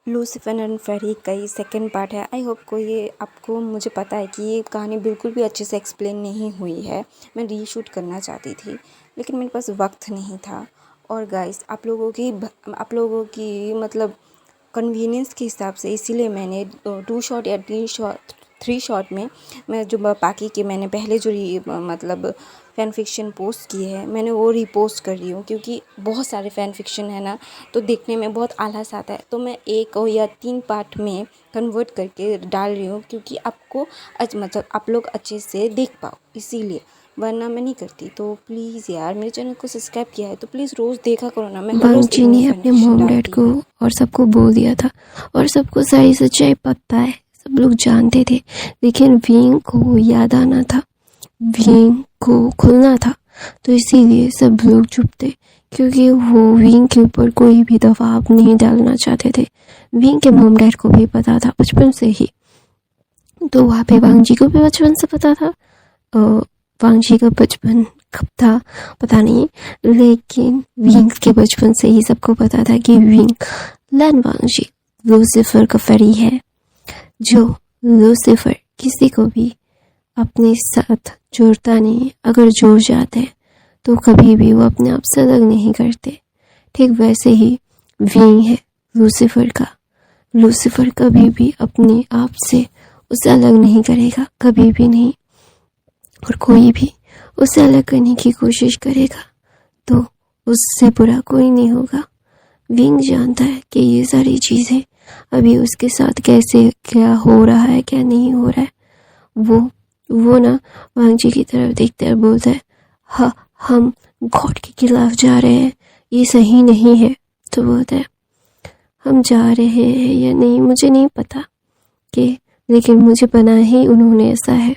Lucifer and फेरी का ये second part है। आई होप को ये आपको, मुझे पता है कि ये कहानी बिल्कुल भी अच्छे से एक्सप्लेन नहीं हुई है। मैं रीशूट करना चाहती थी लेकिन मेरे पास वक्त नहीं था। और गाइस आप लोगों की मतलब कन्वीनियंस के हिसाब से इसीलिए मैंने 2 शॉट या 3 शॉट में मैं जो बाकी के मैंने पहले जो मतलब फ़ैन फिक्शन पोस्ट किए हैं मैंने वो रीपोस्ट कर रही हूँ, क्योंकि बहुत सारे फ़ैन फिक्शन है ना, तो देखने में बहुत आलस आता है। तो मैं 1 या 3 पार्ट में कन्वर्ट करके डाल रही हूँ, क्योंकि आपको मतलब आप लोग अच्छे से देख पाओ, इसीलिए, वरना मैं नहीं करती। तो प्लीज़ यार, मेरे चैनल को सब्सक्राइब किया है तो प्लीज़ रोज़ देखा करो ना। मैं हर रोज़ वांगची ने अपने मॉम डैड को और सबको बोल दिया था और सबको सारी सच्चाई पता है, सब लोग जानते थे, लेकिन विंग को याद आना था, विंग को खुलना था। तो इसीलिए सब लोग चुप थे, क्योंकि वो विंग के ऊपर कोई भी दबाव नहीं डालना चाहते थे। विंग के मॉम डैड को भी पता था बचपन से ही, तो वहाँ पे वांगजी को भी बचपन से पता था। वांगजी का बचपन कब था पता नहीं, लेकिन विंग के बचपन से ही सबको पता था कि विंग लन वांगजी लूसीफर का फेरी है, जो लूसीफर किसी को भी अपने साथ जोड़ता नहीं। अगर जुड़ जाते हैं तो कभी भी वो अपने आप से अलग नहीं करते। ठीक वैसे ही विंग है लूसीफर कभी भी अपने आप से उसे अलग नहीं करेगा, कभी भी नहीं। और कोई भी उसे अलग करने की कोशिश करेगा तो उससे बुरा कोई नहीं होगा। विंग जानता है कि ये सारी चीज़ें अभी उसके साथ कैसे, क्या हो रहा है, क्या नहीं हो रहा है। वो ना वांगजी की तरफ देखता है, बोलता है, हाँ हम गॉड के खिलाफ जा रहे हैं, ये सही नहीं है। तो बोलता है, हम जा रहे हैं या नहीं मुझे नहीं पता कि, लेकिन मुझे बना ही उन्होंने ऐसा है।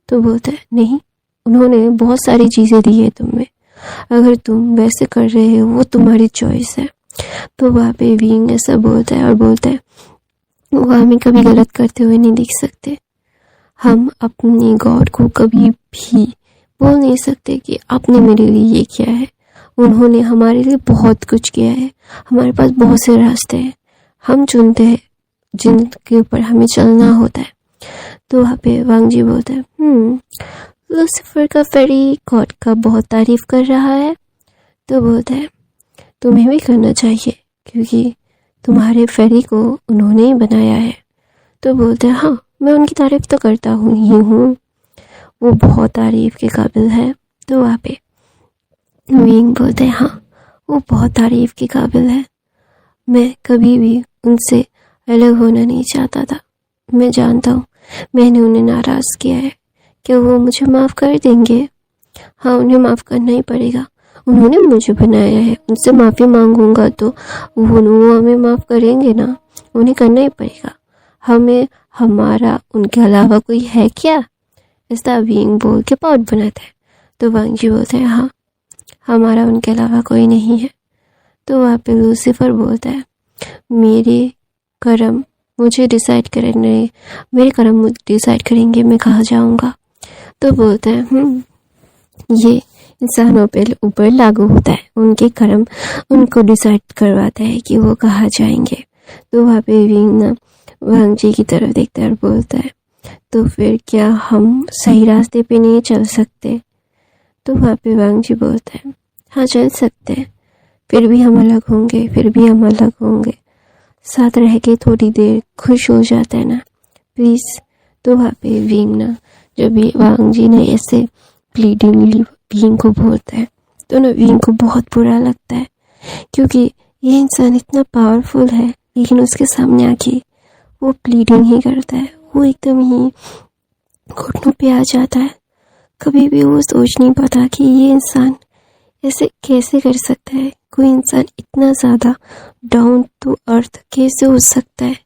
तो बोलता है, नहीं, उन्होंने बहुत सारी चीज़ें दी है तुम्हें, अगर तुम वैसे कर रहे हो वो तुम्हारी चॉइस है। तो वहाँ पे विंग ऐसा बोलता है और बोलता है, वो हमें कभी गलत करते हुए नहीं दिख सकते। हम अपने गॉड को कभी भी बोल नहीं सकते कि आपने मेरे लिए ये किया है। उन्होंने हमारे लिए बहुत कुछ किया है, हमारे पास बहुत से रास्ते हैं, हम चुनते हैं जिनके ऊपर हमें चलना होता है। तो वहाँ पे वांगजी बोलता है, लूसीफर का फेरी गॉड का बहुत तारीफ कर रहा है। तो बोलता है, तुम्हें भी करना चाहिए, क्योंकि तुम्हारे फेरी को उन्होंने ही बनाया है। तो बोलते हैं, हाँ मैं उनकी तारीफ तो करता ही हूँ, वो बहुत तारीफ के काबिल है। तो वहाँ पे विंग बोलते हैं, हाँ वो बहुत तारीफ के काबिल है, मैं कभी भी उनसे अलग होना नहीं चाहता था। मैं जानता हूँ मैंने उन्हें नाराज़ किया है, क्या वो मुझे माफ़ कर देंगे? हाँ उन्हें माफ़ करना ही पड़ेगा, उन्होंने मुझे बनाया है, उनसे माफ़ी मांगूंगा तो वो हमें माफ़ करेंगे ना, उन्हें करना ही पड़ेगा। हमें हमारा उनके अलावा कोई है क्या? ऐसा विंग बोल के पाउट बनाता है। तो वांगजी बोलते हैं, हाँ हमारा उनके अलावा कोई नहीं है। तो वहाँ पे लूसीफर बोलता है, मेरे कर्म मुझे डिसाइड करेंगे, मेरे कर्म मुझे डिसाइड करेंगे मैं कहाँ जाऊँगा। तो बोलता है, ये इंसानों पे ऊपर लागू होता है, उनके कर्म उनको डिसाइड करवाता है कि वो कहाँ जाएंगे। तो वहाँ पे विंग ना वांगजी की तरफ देखता है और बोलता है, तो फिर क्या हम सही रास्ते पे नहीं चल सकते? तो वहाँ पे वांगजी बोलता है, हाँ चल सकते हैं, फिर भी हम अलग होंगे, साथ रह के थोड़ी देर खुश हो जाता है ना प्लीज़। तो वहाँ पे विंग ना, जब भी वांगजी ने ऐसे प्लीडिंगली विंग को बोलता है तो ना विंग को बहुत बुरा लगता है, क्योंकि ये इंसान इतना पावरफुल है, लेकिन उसके सामने आके वो प्लीडिंग ही करता है, वो एकदम ही घुटनों पे आ जाता है। कभी भी वो सोच नहीं पाता कि ये इंसान ऐसे कैसे कर सकता है, कोई इंसान इतना ज़्यादा डाउन टू अर्थ कैसे हो सकता है।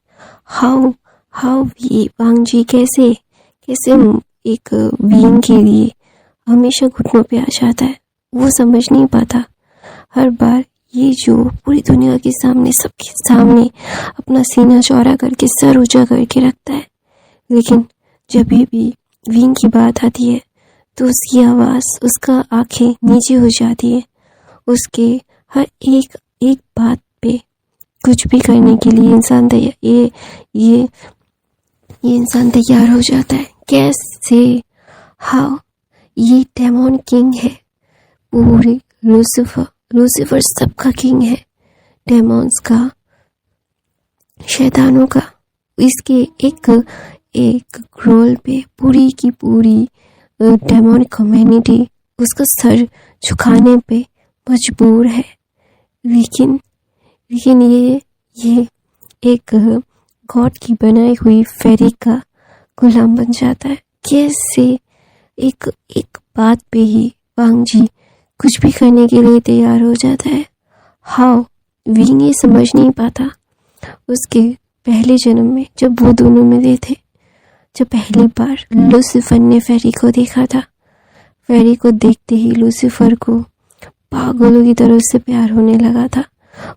हाउ ये वांगजी कैसे एक विंग के लिए हमेशा घुटनों पे आ जाता है, वो समझ नहीं पाता। हर बार ये जो पूरी दुनिया के सामने, सबके सामने अपना सीना चौड़ा करके सर ऊंचा करके रखता है, लेकिन जब भी विंग की बात आती है तो उसकी आवाज़, उसका आंखें नीचे हो जाती है, उसके हर एक बात पे कुछ भी करने के लिए इंसान तैयार ये इंसान तैयार हो जाता है। कैसे? हाउ? ये डेमन किंग है, पूरे लूसीफर सबका किंग है, डेमॉन्स का, शैतानों का। इसके एक रोल पे पूरी की पूरी डेमन कम्युनिटी उसका सर झुकाने पे मजबूर है। लेकिन ये एक गॉड की बनाई हुई फेरी का गुलाम बन जाता है। कैसे? एक बात पे ही वांग जी कुछ भी करने के लिए तैयार हो जाता है। हाउ? विंग ये समझ नहीं पाता। उसके पहले जन्म में जब वो दोनों मिले थे, जब पहली बार लूसीफर ने फेरी को देखा था, फेरी को देखते ही लूसीफर को पागलों की तरह से प्यार होने लगा था।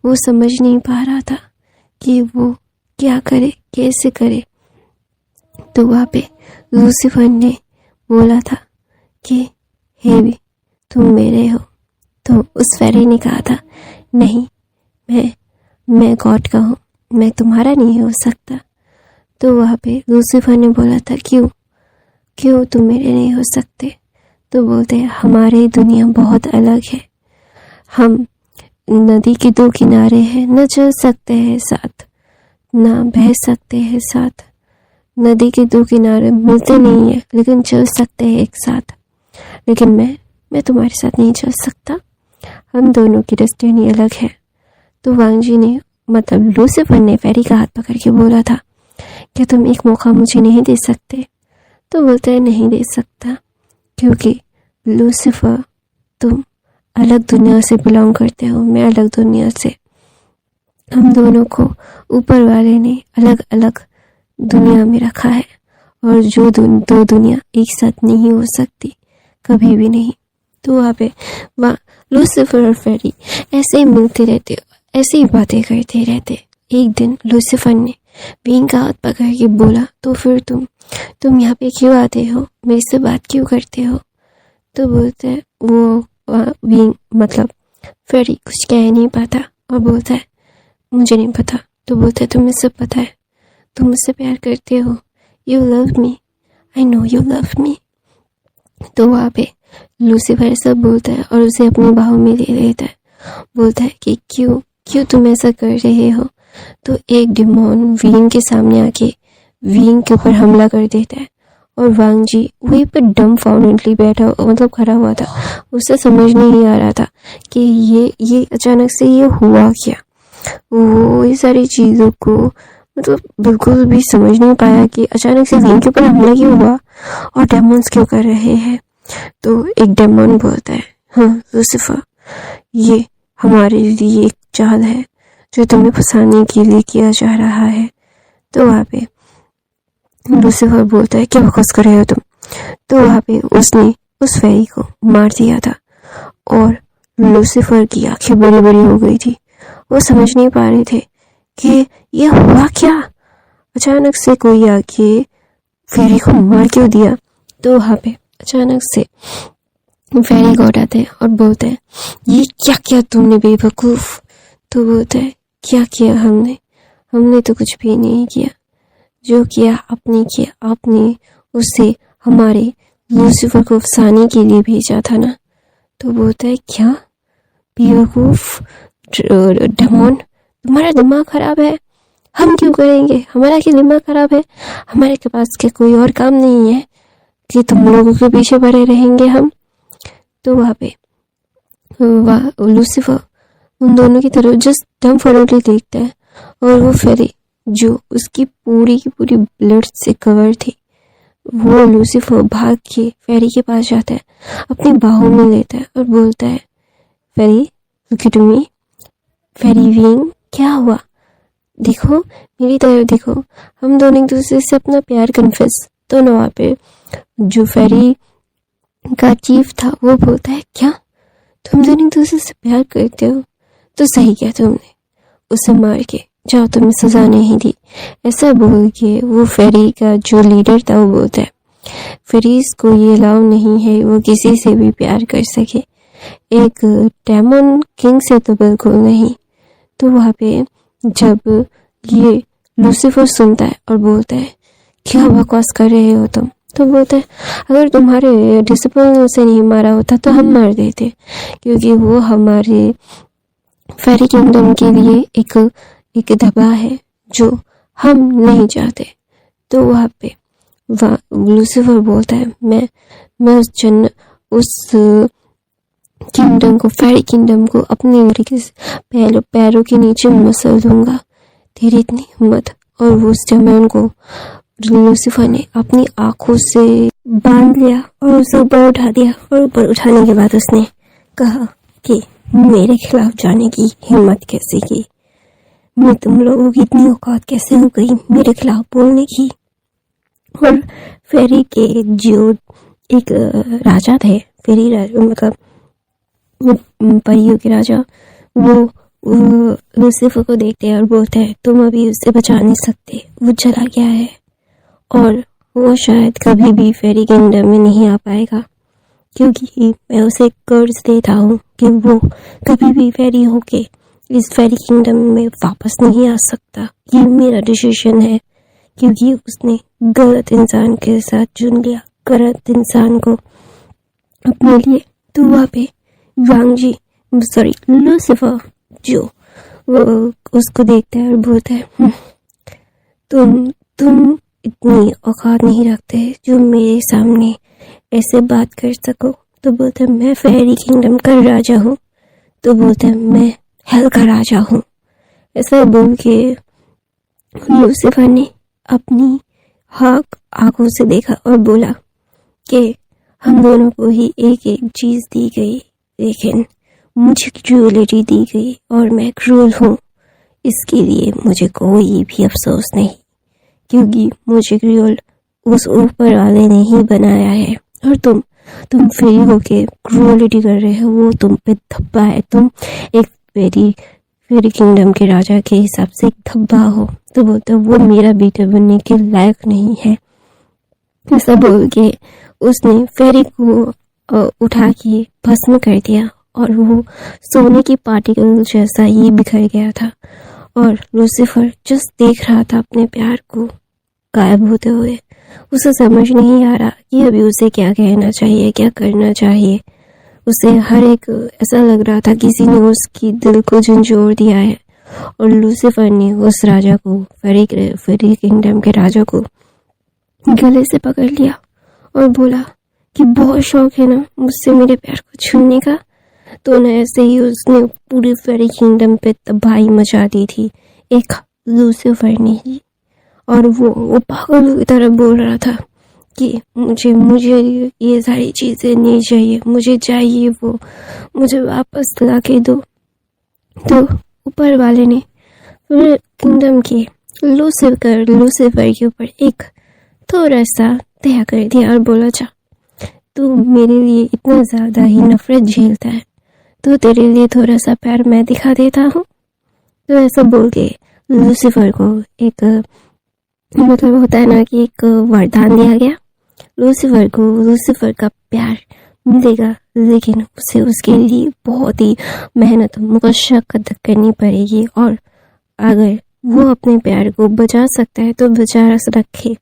वो समझ नहीं पा रहा था कि वो क्या करे, कैसे करे। तो वहाँ पे लूसीफर ने बोला था कि हे भी तुम मेरे हो। तो उस फेरी ने कहा था नहीं, मैं गॉड का हूँ, मैं तुम्हारा नहीं हो सकता। तो वहाँ पे लूसीफर ने बोला था क्यों तुम मेरे नहीं हो सकते? तो बोलते हैं हमारी दुनिया बहुत अलग है, हम नदी के दो किनारे हैं, न चल सकते हैं साथ, ना बह सकते हैं साथ। नदी के दो किनारे मिलते नहीं है लेकिन चल सकते हैं एक साथ। लेकिन मैं तुम्हारे साथ नहीं चल सकता, हम दोनों की डेस्टिनी अलग है। तो वांग जी ने मतलब लूसीफर ने फेरी का हाथ पकड़ के बोला था क्या तुम एक मौका मुझे नहीं दे सकते? तो बोलते हैं नहीं दे सकता, क्योंकि लूसीफर तुम अलग दुनिया से बिलोंग करते हो, मैं अलग दुनिया से। हम दोनों को ऊपर वाले ने अलग अलग दुनिया में रखा है, और जो दो दुनिया एक साथ नहीं हो सकती, कभी भी नहीं। तो वहाँ पे लूसीफर और फेरी ऐसे ही मिलते रहते, ऐसे ही बातें करते रहते। एक दिन लूसीफर ने विंग का हाथ पकड़ के बोला तो फिर तुम यहाँ पे क्यों आते हो, मेरे से बात क्यों करते हो? तो बोलते हैं वो विंग मतलब फेरी कुछ कह नहीं पाता और बोलता है मुझे नहीं पता। तो बोलता है तुम्हें सब पता है, तुम मुझसे प्यार करते हो, you love me, I know you love मी। तो वहाँ पे लूसीफर सब बोलता है और उसे अपनी बाहों में ले लेता है। बोलता है कि क्यों तुम ऐसा कर रहे हो? तो एक डिमोन विंग के सामने आके विंग के ऊपर हमला कर देता है, और वांग जी वहीं पर डम्फाउंडेडली बैठा मतलब खड़ा हुआ था। उसे समझ नहीं आ रहा था कि ये अचानक से ये हुआ क्या। वो ये सारी चीज़ों को मतलब बिल्कुल भी समझ नहीं पाया कि अचानक से विंग के ऊपर हमला क्यों हुआ और डेमोन्स क्यों कर रहे हैं। तो एक डेमोन बोलता है हाँ लूसीफर, ये हमारे लिए एक चाल है जो तुम्हें फंसाने के लिए किया जा रहा है। तो वहाँ पे लूसीफर बोलता है क्या बकवास कर रहे हो तुम? तो वहाँ पे उसने उस फेरी को मार दिया था, और लूसीफर की आंखें बड़ी बड़ी हो गई थी। वो समझ नहीं पा रहे थे कि ये हुआ क्या, अचानक से कोई आके फेरी को मार क्यों दिया। तो वहाँ पे अचानक से फेरी गॉड आते हैं और बोलते हैं ये क्या किया तुमने बेवकूफ़? तो बोलता है क्या किया हमने तो कुछ भी नहीं किया, जो किया आपने किया, आपने उसे हमारे लूसीफर को फंसाने के लिए भेजा था ना। तो बोलता है क्या बेवकूफ़ डेमोन, तुम्हारा दिमाग खराब है, हम क्यों करेंगे, हमारा क्या दिमाग खराब है, हमारे के पास क्या कोई और काम नहीं है कि तुम लोगों के पीछे पड़े रहेंगे हम। तो वहाँ पे लूसीफर उन दोनों की तरफ जस्ट डम्फाउंडेडली देखता है, और वो फेरी जो उसकी पूरी की पूरी ब्लड से कवर थी, वो लूसीफर भाग के फेरी के पास जाता है, अपनी बाहों में लेता है और बोलता है fairy look at me, fairy wing क्या हुआ, देखो मेरी तरफ देखो, हम दोनों एक दूसरे से अपना प्यार कन्फेस। तो ना वहाँ पे जो फेरी का चीफ था वो बोलता है क्या तुम दोनों एक दूसरे से प्यार करते हो? तो सही किया तुमने उसे मार के, जाओ तुम्हें सजा नहीं दी। ऐसा बोल के वो फेरी का जो लीडर था वो बोलता है फेरीज को ये अलाउ नहीं है वो किसी से भी प्यार कर सके, एक डेमन किंग से तो बिल्कुल नहीं। तो वहाँ पे जब ये लूसीफर सुनता है और बोलता है क्या बकवास कर रहे हो तुम, तो बोलता है अगर तुम्हारे डिसिपल से नहीं मारा होता तो हम मार देते, क्योंकि वो हमारे फेरी किंगडम के लिए एक दबा है जो हम नहीं चाहते। तो वहाँ पे लूसीफर बोलता है मैं उस किंगडम को, फेरी किंगडम को अपने तरीके से पैरों के नीचे मसल दूंगा, तेरी इतनी हिम्मत। और वो उस समय उनको लूसीफर ने अपनी आंखों से बांध लिया और उसे ऊपर उठा दिया। और ऊपर उठाने के बाद उसने कहा कि मेरे खिलाफ जाने की हिम्मत कैसे की, मैं तुम लोगों की इतनी औकात कैसे हो गई मेरे खिलाफ बोलने की। और फेरी के जो एक राजा थे, फेरी राजा मतलब परियों के राजा, वो लूसीफर को देखते हैं और बोलते हैं तुम अभी उससे बचा नहीं सकते, वो चला गया है और वो शायद कभी भी फेरी किंगडम में नहीं आ पाएगा, क्योंकि मैं उसे कर्ज देता हूँ कि वो कभी भी फेरी होके इस फेरी किंगडम में वापस नहीं आ सकता। ये मेरा डिसीजन है, क्योंकि उसने गलत इंसान के साथ चुन लिया, गलत इंसान को अपने लिए। तो वहाँ पे लूसीफर जो वो उसको देखता है और बोलता है तुम इतनी औकात नहीं रखते जो मेरे सामने ऐसे बात कर सको। तो बोलता है मैं फेरी किंगडम का राजा हूँ। तो बोलता है मैं हेल का राजा हूँ। ऐसा बोल के लूसीफर ने अपनी आंखों से देखा और बोला कि हम दोनों को ही एक एक चीज दी गई, लेकिन मुझे क्रूएलिटी दी गई और मैं क्रूल हूँ। इसके लिए मुझे कोई भी अफसोस नहीं, क्योंकि मुझे क्रूल उस ऊपर वाले ने ही बनाया है। और तुम फ्री होके क्रूएलिटी कर रहे हो, वो तुम पे धब्बा है। तुम एक फेरी किंगडम के राजा के हिसाब से एक धब्बा हो। तो बोलते वो मेरा बेटा बनने के लायक नहीं है। ऐसा बोल के उसने फेरी को उठा के भस्म कर दिया और वो सोने की पार्टिकल जैसा ही बिखर गया था। और लूसीफर जस्ट देख रहा था अपने प्यार को गायब होते हुए। उसे समझ नहीं आ रहा कि अभी उसे क्या कहना चाहिए, क्या करना चाहिए। उसे हर एक ऐसा लग रहा था किसी ने उसकी दिल को झंझोर दिया है। और लूसीफर ने उस राजा को, फेरी किंगडम के राजा को गले से पकड़ लिया और बोला कि बहुत शौक है ना मुझसे मेरे प्यार को छूने का। तो न ऐसे ही उसने पूरी फेरी किंगडम पे तबाही मचा दी थी, एक लूसीफर ने ही। और वो पागल की तरह बोल रहा था कि मुझे ये सारी चीज़ें नहीं चाहिए, मुझे चाहिए वो, मुझे वापस ला के दो। तो ऊपर वाले ने किंगडम के लूसीफर के ऊपर एक थोड़ा सा दया कर दिया और बोला जा, तू मेरे लिए इतना ज़्यादा ही नफरत झेलता है तो तेरे लिए थोड़ा सा प्यार मैं दिखा देता हूँ। तो ऐसा बोल के लूसीफर को एक मतलब होता है ना कि एक वरदान दिया गया। लूसीफर का प्यार मिलेगा, लेकिन उसे उसके लिए बहुत ही मेहनत मशक्कत करनी पड़ेगी। और अगर वो अपने प्यार को बचा सकता है तो बचा रखे।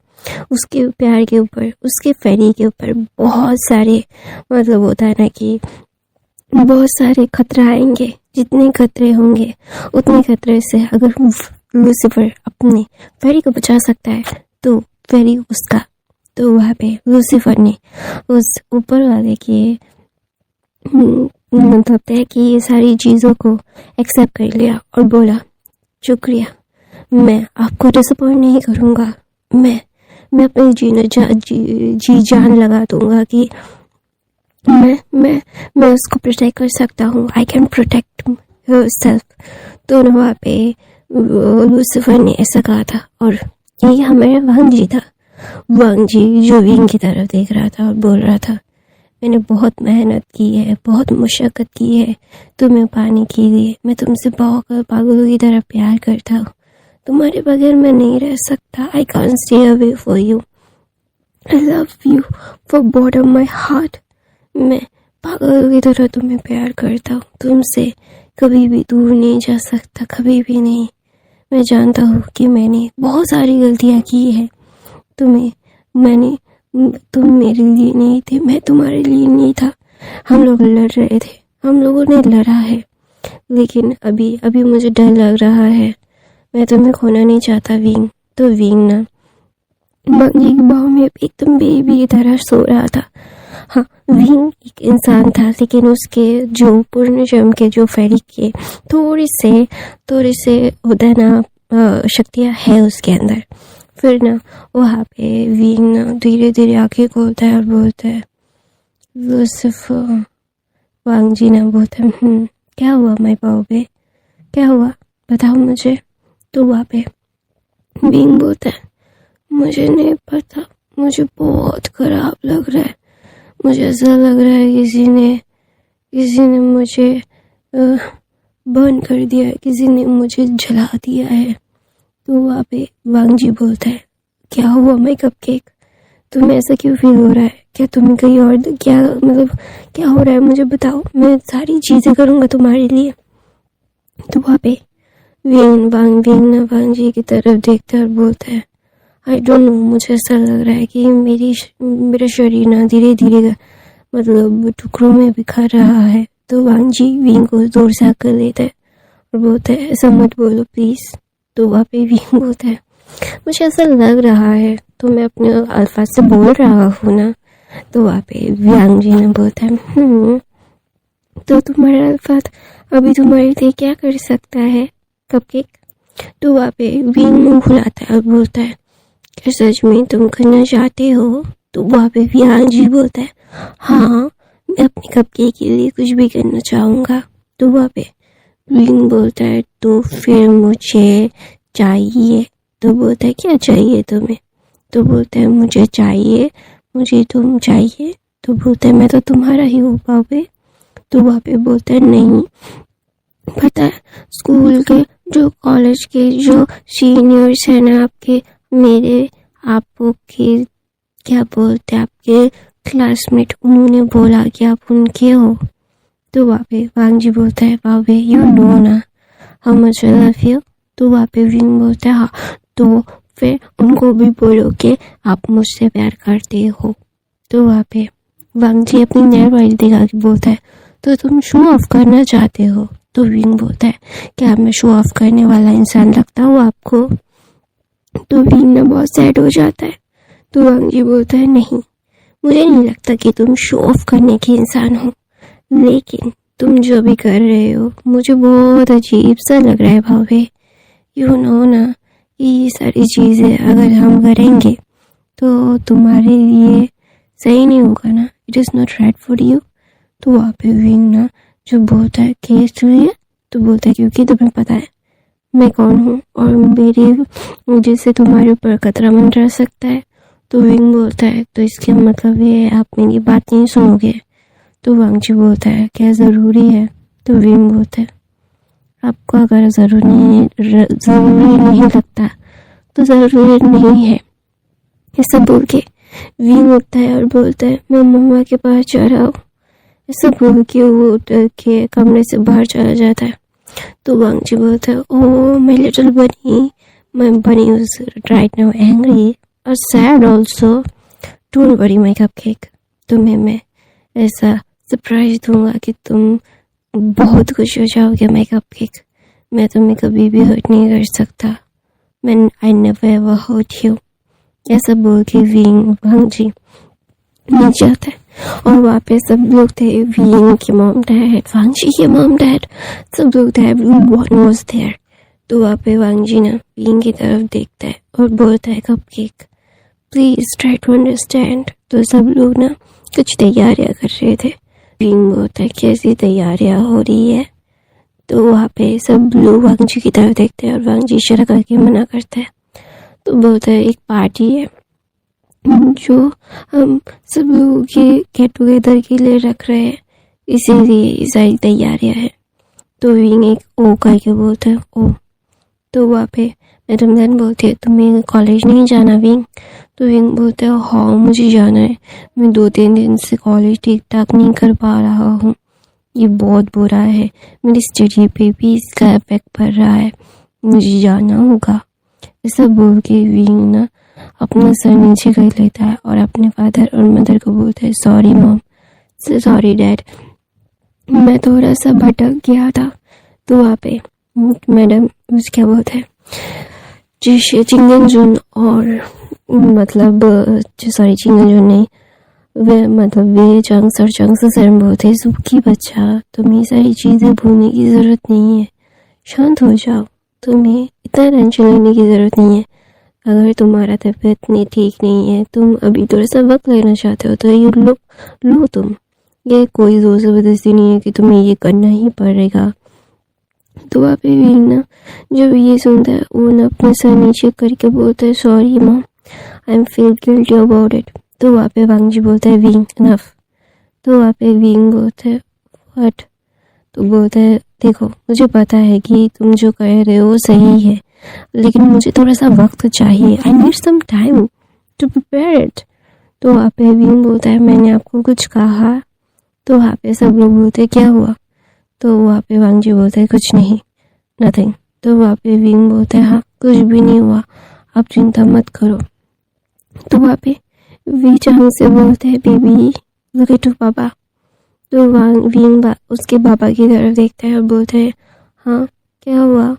उसके प्यार के ऊपर, उसके फेरी के ऊपर बहुत सारे मतलब होता है ना कि बहुत सारे खतरा आएंगे। जितने खतरे होंगे उतने खतरे से अगर लूसीफर अपने फेरी को बचा सकता है तो फेरी उसका। तो वहाँ पे लूसीफर ने उस ऊपर वाले के मतलब तय कि ये सारी चीज़ों को एक्सेप्ट कर लिया और बोला शुक्रिया, मैं आपको डिसअपॉइंट नहीं करूँगा। मैं अपनी जी जान लगा दूंगा कि मैं उसको प्रोटेक्ट कर सकता हूँ। I can protect yourself. तो वहाँ पे लूसीफर ने ऐसा कहा था। और ये हमारे वांग जी जो विंग की तरफ देख रहा था और बोल रहा था मैंने बहुत मेहनत की है, बहुत मुशक्कत की है तुम्हें पाने के लिए। मैं तुमसे पागलों की तरह प्यार करता हूँ, तुम्हारे बगैर मैं नहीं रह सकता। I can't stay away for you, I love you for bottom my heart. मैं पागलों की तरह तुम्हें प्यार करता हूँ, तुमसे कभी भी दूर नहीं जा सकता, कभी भी नहीं। मैं जानता हूँ कि मैंने बहुत सारी गलतियाँ की है। तुम मेरे लिए नहीं थे, मैं तुम्हारे लिए नहीं था। हम लोग लड़ रहे थे, हम लोगों ने लड़ा है, लेकिन अभी मुझे डर लग रहा है। मैं तुम्हें खोना नहीं चाहता विंग। तो विंग ना मंगी की बाहों में एकदम बेबी की तरह सो रहा था। हाँ, विंग एक इंसान था, लेकिन उसके जो पूर्ण जन्म के जो फेरी के थोड़ी से होता है ना शक्तियाँ है उसके अंदर। फिर ना वहाँ पे विंग ना धीरे धीरे आंखें खोलता है और बोलता है, वो सिर्फ वांग जी ना बोलता है, क्या हुआ माय बाबे, क्या हुआ बताओ मुझे। तो वहाँ पे विंग बोलता है, मुझे नहीं पता, मुझे बहुत खराब लग रहा है। मुझे ऐसा लग रहा है किसी ने मुझे बर्न कर दिया है, किसी ने मुझे जला दिया है। तो वहाँ पे वांग जी बोलता है, क्या हुआ माय कपकेक, तुम्हें ऐसा क्यों फील हो रहा है? क्या तुम्हें कहीं और क्या हो रहा है मुझे बताओ, मैं सारी चीज़ें करूँगा तुम्हारे लिए। तो वहाँ पे वांग जी की तरफ देखता है और बोलता है, आई डोंट नो, मुझे ऐसा लग रहा है कि मेरा शरीर ना धीरे धीरे टुकड़ों में बिखर रहा है। तो वांग जी विंग को जोर से आकर लेता है और बोलता है, ऐसा मत बोलो प्लीज़। तो वहाँ पे विंग बोलता है, मुझे ऐसा लग रहा है तो मैं अपने अल्फाज से बोल रहा हूँ ना। तो वहाँ पे वांग जी ने बोलता है, तो तुम्हारा अल्फाज अभी तुम्हारे लिए क्या कर सकता है कपकेक। तो वहाँ पे विंग मुँह खुलाता है और बोलता है, क्या सच में तुम करना चाहते हो? तो वहाँ पे वांग जी बोलता है, हाँ, मैं अपने कपकेक के लिए कुछ भी करना चाहूँगा। तो वहाँ पे विंग बोलता है, तो फिर मुझे चाहिए। तो बोलता है, क्या चाहिए तुम्हें? तो बोलता है, मुझे तुम चाहिए। तो बोलता है, मैं तो तुम्हारा ही हूँ बाबे। तो वहाँ पे बोलता है, नहीं पता है, स्कूल के जो कॉलेज के जो सीनियर्स हैं ना आपके, आपके क्या बोलते हैं, आपके क्लासमेट, उन्होंने बोला कि आप उनके हो। तो वहाँ पे वांग जी बोलता है, बाबे यू नो ना how much I love you. तो वहाँ पे विंग बोलता है, हाँ, तो फिर उनको भी बोलो कि आप मुझसे प्यार करते हो। तो वहाँ पे वांग जी अपनी नेल वाइल दिखा के बोलता है, तो तुम शो ऑफ करना चाहते हो? तो विंग बोलता है, क्या मैं शो ऑफ करने वाला इंसान लगता हूँ आपको? तो विंग ना बहुत सैड हो जाता है। तो वांग जी बोलता है, नहीं, मुझे नहीं लगता कि तुम शो ऑफ करने की इंसान हो, लेकिन तुम जो भी कर रहे हो मुझे बहुत अजीब सा लग रहा है भावे। यू नो ना कि ये सारी चीज़ें अगर हम करेंगे तो तुम्हारे लिए सही नहीं होगा ना, it is not right for you. तो वहाँ पे विंग ना जो बोलता है, केस लिए, तो बोलता है, क्योंकि तुम्हें पता है मैं कौन हूँ और मुझे तुम्हारे ऊपर खतरा मंडरा सकता है। तो विंग बोलता है, तो इसके मतलब ये आप मेरी बात नहीं सुनोगे। तो वांग जी बोलता है, क्या ज़रूरी है? तो विंग बोलता है, आपको अगर ज़रूरी नहीं लगता तो ज़रूरी नहीं है। ऐसा बोल के विंग उठता है और बोलता है, मैं मम्मा के पास जा रहा हूँ। ऐसा बोल के वो उठ के कमरे से बाहर चला जाता है। तो वांग जी बोलता है, ओह माय लिटिल बनी, माय बनी इज राइट नाउ एंग्री और sad also. Don't worry my cupcake, तुम्हें मैं ऐसा सरप्राइज दूंगा कि तुम बहुत खुश हो जाओगे माय कपकेक। मैं तुम्हें कभी भी हर्ट नहीं कर सकता, I never ever hurt you. ऐसा बोल के वांग जी नीचे आता है और वहाँ पे सब लोग थे, विंग के मॉम डैड, वांग जी के मॉम डैड, सब लोग थे, एवरीवन वाज देयर। तो वहाँ पे वांग जी ना विंग की तरफ देखता है और बोलता है, cupcake please try to understand. तो सब लोग ना कुछ तैयारियां कर रहे थे। विंग बोलता है, कैसी तैयारियां हो रही है? तो वहाँ पे सब लोग वांग जी की तरफ देखते हैं और वांग जी इशारा करके मना करता है। तो बोलता है, एक पार्टी है जो हम सब लोगों के गेट टुगेदर के लिए रख रहे हैं, इसीलिए ये सारी तैयारियां हैं। तो विंग एक ओ करके बोलता है, ओ। तो वहाँ पे मैडम देन बोलती है, तुम्हें कॉलेज नहीं जाना विंग? तो विंग बोलता है, हाँ मुझे जाना है, मैं 2-3 दिन से कॉलेज ठीक ठाक नहीं कर पा रहा हूँ, ये बहुत बुरा है, मेरी स्टडी पे भी इसका इफेक्ट पड़ रहा है, मुझे जाना होगा। ऐसा बोल के विंग ना अपना सर नीचे कर लेता है और अपने फादर और मदर को बोलता है, सॉरी मॉम, सॉरी डैड, मैं थोड़ा सा भटक गया था। तो वहाँ पे मैडम क्या बोलते हैं, चिंगन और मतलब सॉरी चिंगन नहीं, वे मतलब वे चंग सर बोलते, सुखी बच्चा, तुम्हें सारी चीज़ें भूलने की ज़रूरत नहीं है, शांत हो जाओ, तुम्हें इतना टेंशन लेने की ज़रूरत नहीं है। अगर तुम्हारा तबीयत इतनी ठीक नहीं है, तुम अभी थोड़ा सा वक्त लेना चाहते हो तो ये लो तुम, ये कोई ज़ोर ज़बरदस्ती नहीं है कि तुम्हें ये करना ही पड़ेगा। तो वहाँ पे भी ना जब ये सुनता है वो ना अपने सर नीचे करके बोलता है, sorry mom, I M feel guilty about it. तो वहाँ पे वांगजी बोलता है, विंग इनफ। तो वहाँ पे विंग बोलता है, व्हाट? तो बोलता है, देखो मुझे पता है कि तुम जो कह रहे हो वो सही है, लेकिन मुझे थोड़ा सा वक्त चाहिए, I need some time to prepare it. तो वहाँ पे विंग बोलता है, मैंने आपको कुछ कहा? तो वहाँ पे सब लोग बोलते हैं, क्या हुआ? तो वहाँ पे वांगजी बोलते हैं, कुछ नहीं, नथिंग। तो वहाँ पे विंग बोलता है, हाँ कुछ भी नहीं हुआ, आप चिंता मत करो। तो वहाँ पे वी चांग से बोलते हैं, बेबी लुक एट पापा। तो विंग उसके पापा की तरफ देखता है और बोलते हैं, हाँ क्या हुआ?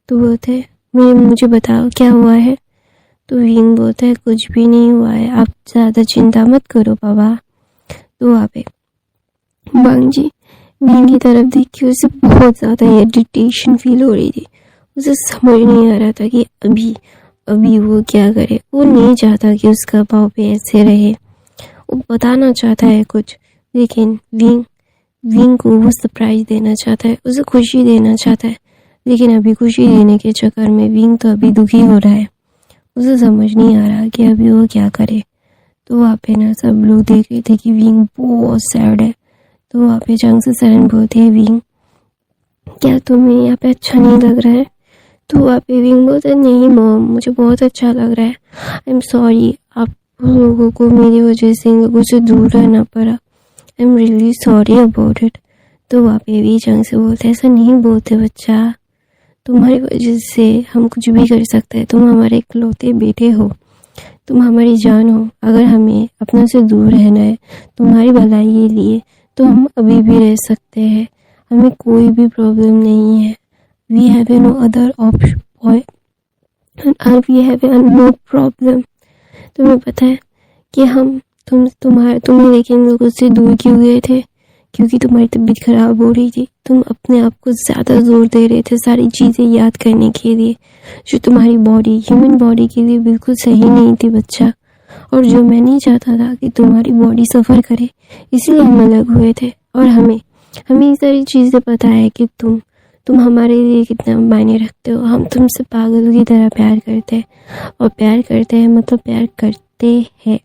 तो बोलते हैं, मुझे बताओ क्या हुआ है? तो विंग बोलता है, कुछ भी नहीं हुआ है, आप ज़्यादा चिंता मत करो पापा। तो वहाँ पे वांगजी विंग की तरफ देख के उसे बहुत ज़्यादा इरिटेशन फील हो रही थी। उसे समझ नहीं आ रहा था कि अभी वो क्या करे। वो नहीं चाहता कि उसका पाँव पे ऐसे रहे, वो बताना चाहता है कुछ, लेकिन विंग को वो सरप्राइज देना चाहता है, उसे खुशी देना चाहता है, लेकिन अभी खुशी देने के चक्कर में विंग तो अभी दुखी हो रहा है। उसे समझ नहीं आ रहा कि अभी वो क्या करे। तो वहाँ पे ना सब लोग देख रहे थे कि विंग बहुत सैड है। तो वहाँ पे चांग से सरन बोलती है, विंग क्या तुम्हें यहाँ पे अच्छा नहीं लग रहा है? तो वहाँ पे विंग बोलता है, नहीं मॉम, मुझे बहुत अच्छा लग रहा है, आई एम सॉरी, आप लोगों को मेरी वजह से इन लोगों से दूर रहना पड़ा, आई am really sorry about it. तो वहाँ पे भी चांग से बोलते हैं, ऐसा नहीं बोलते बच्चा, तुम्हारी वजह से हम कुछ भी कर सकते हैं, तुम हमारे इकलौते बेटे हो, तुम हमारी जान हो। अगर हमें अपने से दूर रहना है तुम्हारी भलाई के लिए तो हम अभी भी रह सकते हैं, हमें कोई भी प्रॉब्लम नहीं है। We have no other option, we have no problem. तुम्हें पता है कि हम तुम्हें लेकिन लोगों से दूर क्यों गए थे? क्योंकि तुम्हारी तबीयत खराब हो रही थी, तुम अपने आप को ज़्यादा जोर दे रहे थे सारी चीज़ें याद करने के लिए, जो तुम्हारी बॉडी, ह्यूमन बॉडी के लिए बिल्कुल सही नहीं थी बच्चा। और जो मैं नहीं चाहता था कि तुम्हारी बॉडी सफ़र करे, इसीलिए हम अलग हुए थे। और हमें ये सारी चीज़ें पता है कि तुम हमारे लिए कितना मायने रखते हो। हम तुमसे पागलों की तरह प्यार करते हैं, और प्यार करते हैं मतलब प्यार करते हैं,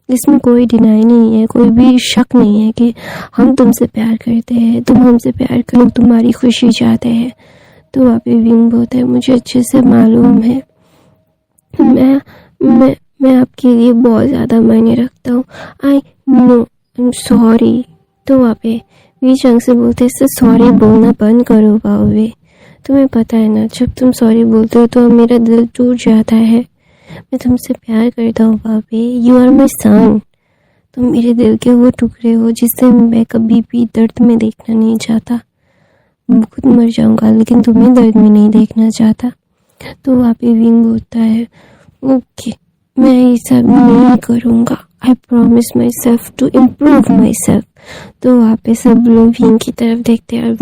इसमें कोई डिनाई नहीं है, कोई भी शक नहीं है कि हम तुमसे प्यार करते हैं, तुम हमसे प्यार करो, तुम्हारी खुशी चाहते हैं। तो वहाँ पे विंग बोलता है, मुझे अच्छे से मालूम है, मैं आपके लिए बहुत ज़्यादा मायने रखता हूँ, I know, I am sorry. तो वहाँ पे वी चांग से बोलते हैं, इससे सॉरी बोलना बंद करो बावे, तुम्हें पता है ना, जब तुम सॉरी बोलते हो तो मेरा दिल टूट जाता है। मैं तुमसे प्यार करता हूँ बाबे, यू आर माई सन, तुम मेरे दिल के वो टुकड़े हो जिससे मैं कभी भी दर्द में देखना नहीं चाहता। मैं खुद मर जाऊँगा लेकिन तुम्हें दर्द में नहीं देखना चाहता। तो वहाँ पे विंग बोलता है, ओके, मैं ये सब नहीं करूँगा, I promise myself to improve myself. तो वहाँ पे सब लोग विंग की तरफ देखते हैं और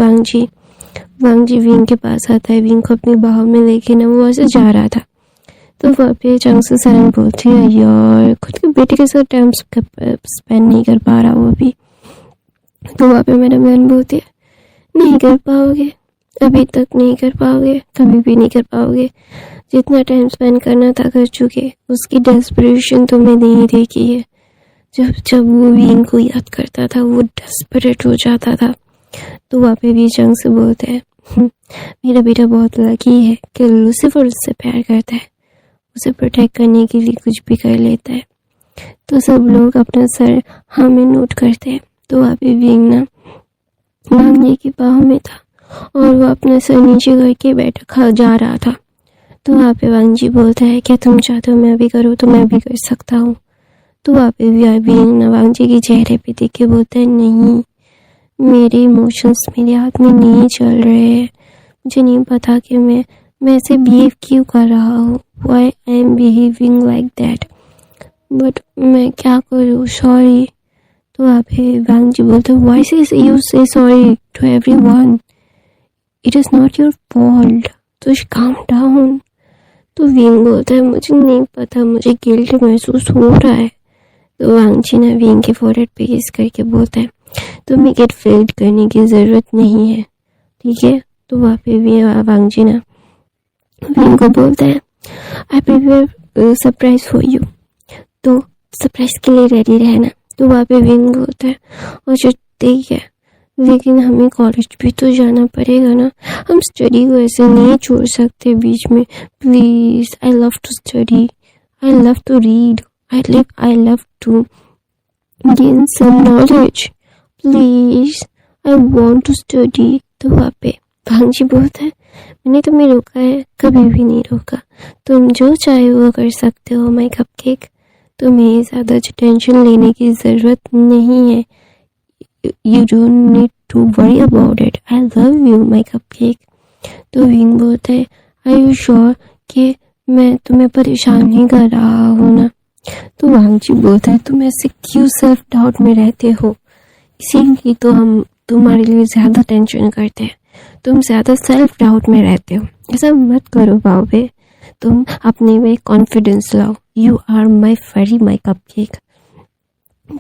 वांगजी विंग के पास आता है, विंग को अपनी बाहों में लेके ना वो ऐसे जा रहा था। तो वहाँ पे चांग से सरन बोलती है, यार खुद के बेटे के साथ टाइम स्पेंड नहीं कर पा रहा वो भी। तो वहाँ पे मैडम बहन बोलती है, नहीं कर पाओगे, अभी तक नहीं कर पाओगे, कभी भी नहीं कर पाओगे, जितना टाइम स्पेंड करना था कर चुके, उसकी डेस्परेशन तुमने नहीं देखी है। जब वो विंग को याद करता था वो डेस्परेट हो जाता था। तो वहाँ पे भी चांग से बोलते हैं, मेरा बेटा बहुत लकी है कि लूसीफर उससे प्यार करता है, उसे प्रोटेक्ट करने के लिए कुछ भी कर लेता है। तो सब लोग अपना सर हाँ में नोट करते हैं। तो वहाँ पे विंग ना वांगजी की बाहों में था और वो अपना सर नीचे करके बैठा जा रहा था। तो वहाँ पे वांग जी बोलता है क्या तुम चाहते हो मैं भी करूँ तो मैं भी कर सकता हूँ। तो वहाँ पे विंग वांग जी के चेहरे पे देख के बोलता है नहीं, मेरे इमोशंस मेरे हाथ में नहीं चल रहे हैं, मुझे नहीं पता कि मैं ऐसे बिहेव क्यों कर रहा हूँ, why I am behaving like that, but मैं क्या करूँ, सॉरी। तो वहाँ पे वांग जी बोलते हैं why say you say sorry to everyone, it is not your fault, तो काम डाउन। तो विंग बोलता है मुझे नहीं पता, मुझे गिल्ट महसूस हो रहा है। तो वांग जी ने विंग के फोरहेड पे किस करके बोलता है तुम्हें गेट फील्ड करने की ज़रूरत नहीं है, ठीक है। तो वहाँ पे वांग जी ने विंग को बोलता है I prepare surprise for you, तो सरप्राइज के लिए रेडी रहना। तो वहाँ पे विंग बोलता है अच्छा ठीक है, लेकिन हमें कॉलेज भी तो जाना पड़ेगा ना, हम स्टडी को ऐसे नहीं छोड़ सकते बीच में, please, I love to study, I love to read, I love to gain some knowledge, please, I want to study. तो वहाँ पे वांग जी बोलता है मैंने तुम्हें रोका है, कभी भी नहीं रोका, तुम जो चाहे वो कर सकते हो माय कपकेक, तुम्हें ज़्यादा टेंशन लेने की ज़रूरत नहीं है, you don't need to worry about it, I love you my cupcake। तो विंग बोलता है are you sure कि मैं तुम्हें परेशान नहीं कर रहा हूँ ना। तो वांग जी बोलता है तुम ऐसे क्यों सेल्फ डाउट में रहते हो, इसीलिए तो हम तुम्हारे लिए ज़्यादा टेंशन करते हैं, तुम ज़्यादा सेल्फ डाउट में रहते हो, ऐसा मत करो बाबे, तुम अपने में कॉन्फिडेंस लाओ, you are my fairy my cupcake,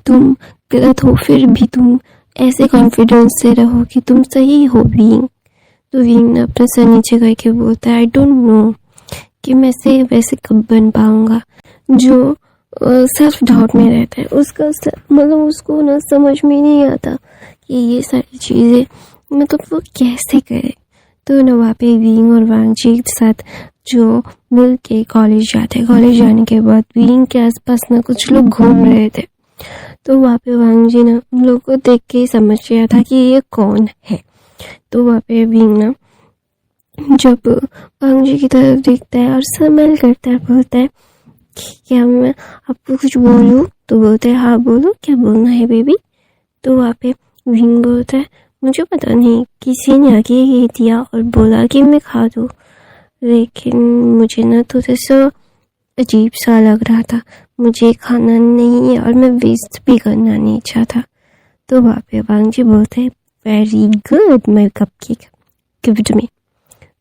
तुम गलत हो फिर भी तुम ऐसे कॉन्फिडेंस से रहो कि तुम सही हो विंग। तो विंग ने अपना सर नीचे करके बोलता है आई डोंट नो कि मैं से वैसे कब बन पाऊंगा जो सेल्फ डाउट में रहता है, उसका मतलब उसको ना समझ में नहीं आता कि ये सारी चीज़ें मतलब वो कैसे करे। तो ना वहाँ पे विंग और वांग जी के साथ जो मिल के कॉलेज जाते, कॉलेज जाने के बाद विंग के आसपास ना कुछ लोग घूम रहे थे। तो वहाँ पे वांग जी ना उन लोगों को देख के ही समझ गया था कि ये कौन है। तो वहाँ पे विंग ना जब वांग जी की तरफ देखता है और स्माइल करता है, बोलता है कि क्या मैं आपको कुछ बोलूँ। तो बोलता है हाँ बोलो, क्या बोलना है बेबी। तो वहाँ पे विंग बोलता है मुझे पता नहीं किसी ने आगे ये दिया और बोला कि मैं खा दूँ, लेकिन मुझे ना थोड़ा सा अजीब सा लग रहा था, मुझे खाना नहीं है और मैं वेस्ट भी करना नहीं चाहता। तो वहाँ पे वांग जी बोलते हैं very good my cupcake, give it me.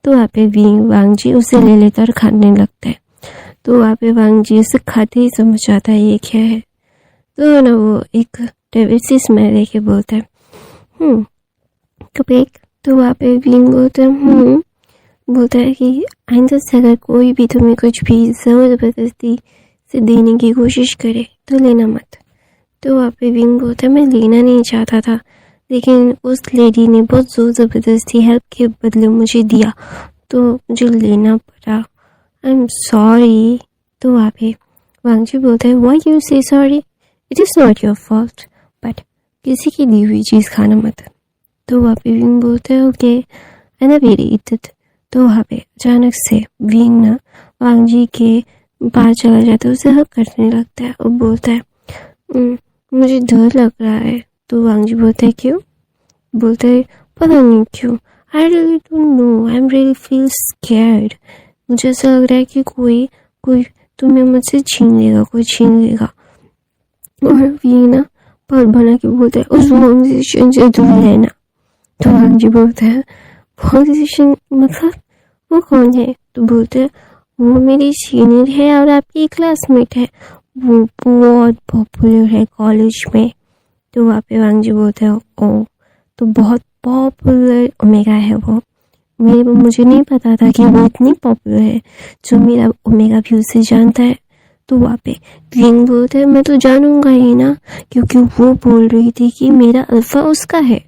तो वहाँ पे वांग जी उसे ले लेकर खाने लगता है। तो वहाँ पे वांग जी उसे खाते ही समझ आता है ये क्या है। तो ना वो एक डेविड सी स्माइल लेके बोलता है कपकेक। तो वहाँ पे विंग बोलता है कि आइंदा से अगर कोई भी तुम्हें कुछ भी ज़बरदस्ती से देने की कोशिश करे तो लेना मत। तो वहाँ पे विंग बोलता है मैं लेना नहीं चाहता था, लेकिन उस लेडी ने बहुत ज़ोर ज़बरदस्ती हेल्प के बदले मुझे दिया तो मुझे लेना पड़ा, आई एम सॉरी। तो वहाँ पे वांग जी बोलता है why you say sorry, it is not your fault, but किसी की दी हुई चीज़ खाना मत। तो वहाँ पे विंग बोलता है okay I never eat it. तो वहाँ पे अचानक से विंग ना वांग जी के पास चला जाता है, उसे हक करने लगता है और बोलता है मुझे डर लग रहा है। तो वांग जी बोलता है क्यों। बोलता है पता नहीं क्यों, I really don't know, I am really feel scared, मुझे ऐसा लग रहा है कि कोई तुम्हें मुझसे छीन लेगा, कोई छीन लेगा। और विंग ना पल बना के बोलता है उस म्यूजिशियन से दूर रहना। तो वांग जी बोलता है म्यूजिशियन मतलब वो कौन है। तो बोलते हैं वो मेरी सीनियर है और आपकी क्लासमेट है, वो बहुत पॉपुलर है कॉलेज में। तो वहाँ पे वांग जी बोलते हैं ओ तो बहुत पॉपुलर ओमेगा है वो, मुझे नहीं पता था कि वो इतनी पॉपुलर है जो मेरा ओमेगा भी उसे जानता है। तो वहाँ पे विंग बोलते हैं मैं तो जानूंगा ही ना, क्योंकि वो बोल रही थी कि मेरा अल्फा उसका है।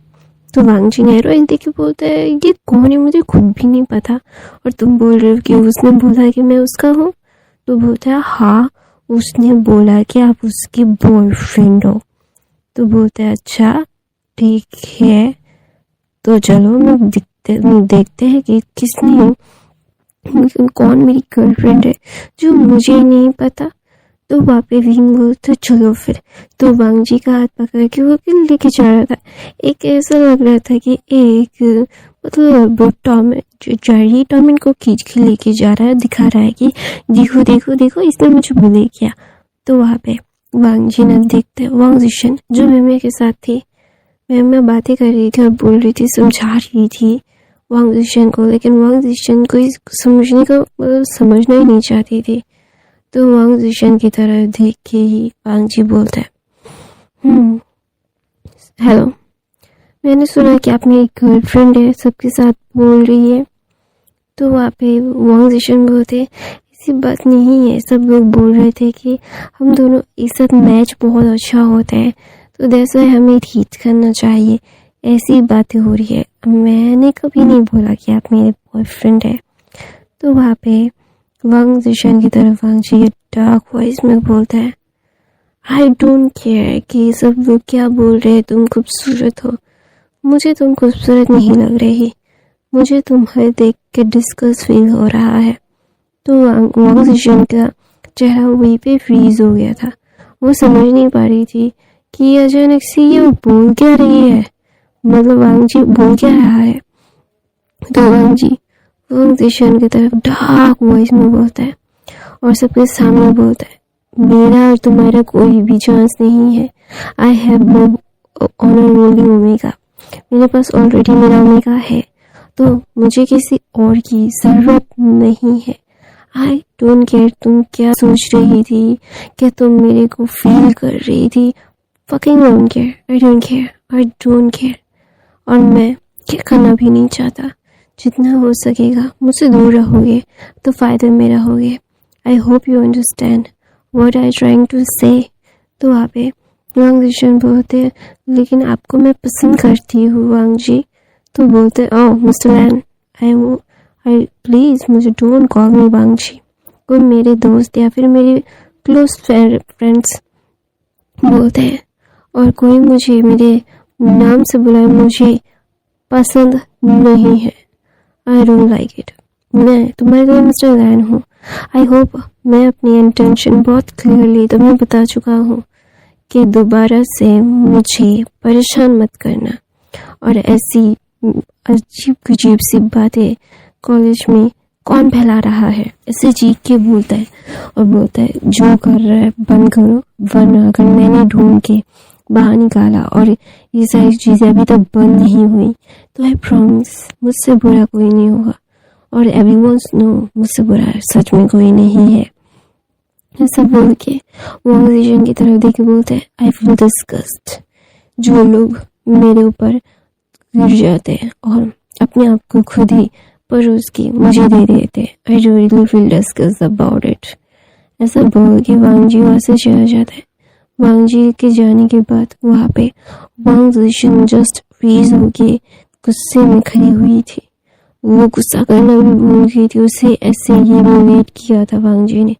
तो वांग जी ने रोक देके बोलते हैं ये कौन है मुझे खुद भी नहीं पता, और तुम बोल रहे हो कि उसने बोला कि मैं उसका हूँ। तो बोलता है हाँ उसने बोला कि आप उसकी बॉयफ्रेंड हो। तो बोलते हैं अच्छा ठीक है, तो चलो मैं देखते हैं कि किसने कौन मेरी गर्लफ्रेंड है जो मुझे नहीं पता। तो वहाँ पे विंग बोलता चलो फिर। तो वांग जी का हाथ पकड़ के वो लेके जा रहा था। एक ऐसा लग रहा था कि एक मतलब टॉम को खींच के लेके जा रहा है, दिखा रहा है कि देखो देखो देखो इसने मुझे बुले किया। तो वहाँ पे वांग जी ने देखते वांग जिशन जो मेमे के साथ थी, मैं बातें कर रही थी और बोल रही थी, समझा रही थी वांग जिशन को, लेकिन वांग जिशन को समझना ही नहीं चाहती थी। तो वांग जिशन की तरफ देख के ही वांग जी बोलता है हेलो, मैंने सुना कि आप मेरी गर्लफ्रेंड है, सबके साथ बोल रही है। तो वहाँ पे वांग जिशन बोलते ऐसी बात नहीं है, सब लोग बोल रहे थे कि हम दोनों एक साथ मैच बहुत अच्छा होता है, तो दैट्स हमें हीट करना चाहिए, ऐसी बातें हो रही है। मैंने कभी नहीं बोला कि आप मेरे बॉयफ्रेंड है। तो वहाँ पे वांग जिशन की तरफ वांग जी डार्क वॉइस में बोलता है आई डोंट केयर कि सब लोग क्या बोल रहे हैं, तुम खूबसूरत हो, मुझे तुम खूबसूरत नहीं लग रही, मुझे तुम्हें देख के डिस्कस फील हो रहा है। तो वांग जिशन का चेहरा वहीं पे फ्रीज हो गया था। वो समझ नहीं पा रही थी कि अचानक से ये बोल क्या रही है, मतलब वांग जी बोल क्या रहा है। तो वांग जी वांग जिशन की तरफ डार्क वॉइस में बोलता है और सबके सामने बोलता है मेरा और तुम्हारा कोई भी चांस नहीं है। I have no honour rolling omega, मेरे पास ऑलरेडी मेरा ओमेगा है, तो मुझे किसी और की जरूरत नहीं है। आई डोंट केयर तुम क्या सोच रही थी, क्या तुम मेरे को फील कर रही थी, fucking don't care, I don't care, I don't care. और मैं क्या करना भी नहीं चाहता, जितना हो सकेगा मुझसे दूर रहोगे तो फायदा मेरा होगे। I hope you understand what I trying to say. तो वहाँ पे वांग जिशन बोलते लेकिन आपको मैं पसंद करती हूँ वांग जी। तो बोलते ओह मिस्टर लैन, आई प्लीज़ मुझे डोंट कॉल मी वांग जी। कोई मेरे दोस्त या फिर मेरे क्लोज फ्रेंड्स बोलते हैं और कोई मुझे मेरे नाम से बुलाए मुझे पसंद नहीं है। I don't like it. मैं तुम्हारे लिए मिस्टर लैन हूँ। आई होप मैं अपनी इंटेंशन बहुत क्लियरली तुम्हें बता चुका हूँ कि दोबारा से मुझे परेशान मत करना और ऐसी अजीब अजीब सी बातें कॉलेज में कौन फैला रहा है, ऐसे चीख के बोलता है और बोलता है जो कर रहा है बंद करो, वरना अगर मैंने ढूंढ के बाहर निकाला और ये सारी चीज़ें अभी तक बंद नहीं हुई तो आई प्रॉमिस मुझसे बुरा कोई नहीं होगा और एवरीवन्स नो मुझसे बुरा सच में कोई नहीं है। ऐसा बोल के वो ऑक्सीजन की तरफ देख के बोलते हैं आई फील डिस्गस्ट। जो लोग मेरे ऊपर गिर जाते हैं और अपने आप को खुद ही परोस के मुझे दे देते, I really feel disgust about it. ऐसा बोल के वांग जी वहाँ से चला जाता है। वांग जी के जाने के बाद वहाँ पे वांग जिशन जस्ट फ्रीज होके गुस्से में खड़ी हुई थी। वो गुस्सा करना भी भूल गई थी। उसे ऐसे ही वेट किया था वांग जी ने।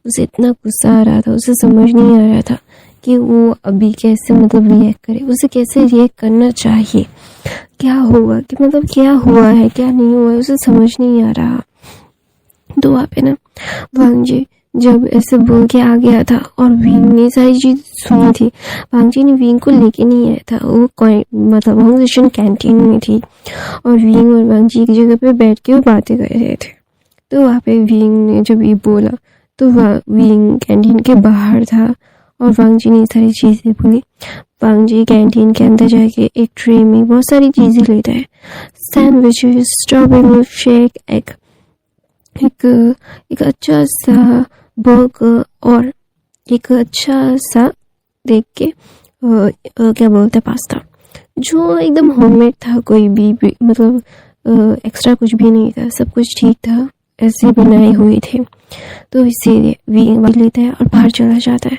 उसे इतना गुस्सा आ रहा था, उसे समझ नहीं आ रहा था कि वो अभी कैसे मतलब रिएक्ट करे, उसे कैसे रिएक्ट करना चाहिए, क्या होगा कि मतलब क्या हुआ है क्या नहीं हुआ है, उसे समझ नहीं आ रहा। तो वहाँ पे ना वांग जी जब ऐसे बोल के आ गया था और विंग ने सारी चीज सुनी थी, वांग जी ने विंग को लेके नहीं आया था। वो मतलब वांग जिशन कैंटीन में थी और विंग और वांग जी की जगह पे बैठ के वो बातें कर रहे थे। तो वहाँ पे विंग ने जब ये बोला तो विंग कैंटीन के बाहर था और वांग जी ने सारी चीज़ें बोली। वांग जी कैंटीन के अंदर जाके एक ट्रे में बहुत सारी चीज़ें लेता है, सैंडविचेस, स्ट्रॉबेरी मिल्क शेक, एक अच्छा सा बर्गर और एक अच्छा सा देख के क्या बोलते हैं पास्ता, जो एकदम होममेड था, कोई भी मतलब एक्स्ट्रा कुछ भी नहीं था, सब कुछ ठीक था, ऐसे बनाए हुए थे। तो इसीलिए विंग लेता है और बाहर चला जाता है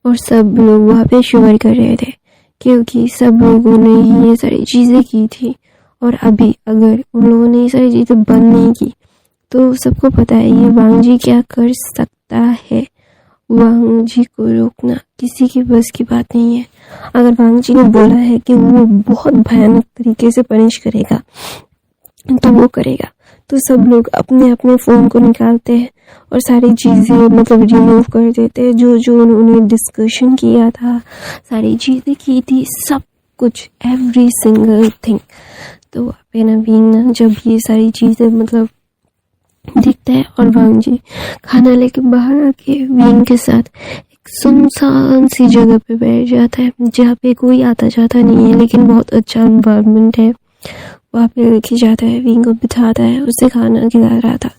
और सब लोग वहाँ पे शिवर कर रहे थे क्योंकि सब लोगों ने ही ये सारी चीज़ें की थी और अभी अगर उन लोगों ने ये सारी चीज़ें बंद नहीं की तो सबको पता है ये वांग जी क्या कर सकता है। वांग जी को रोकना किसी की बस की बात नहीं है। अगर वांग जी ने बोला है कि वो बहुत भयानक तरीके से पनिश करेगा तो वो करेगा। तो सब लोग अपने अपने फ़ोन को निकालते हैं और सारी चीज़ें मतलब रिमूव कर देते हैं, जो जो उन्होंने डिस्कशन किया था, सारी चीज़ें की थी, सब कुछ, एवरी सिंगल थिंग। तो वहाँ पे ना बीइंग ना जब ये सारी चीज़ें मतलब दिखता है और वांग जी खाना लेके बाहर आके विंग के साथ एक सुनसान सी जगह पे बैठ जाता है, जहाँ पे कोई आता जाता नहीं है, लेकिन बहुत अच्छा एनवायरनमेंट है। वहाँ पे लेके जाता है, विंग को बिठाता है, उसे खाना खिला रहा था।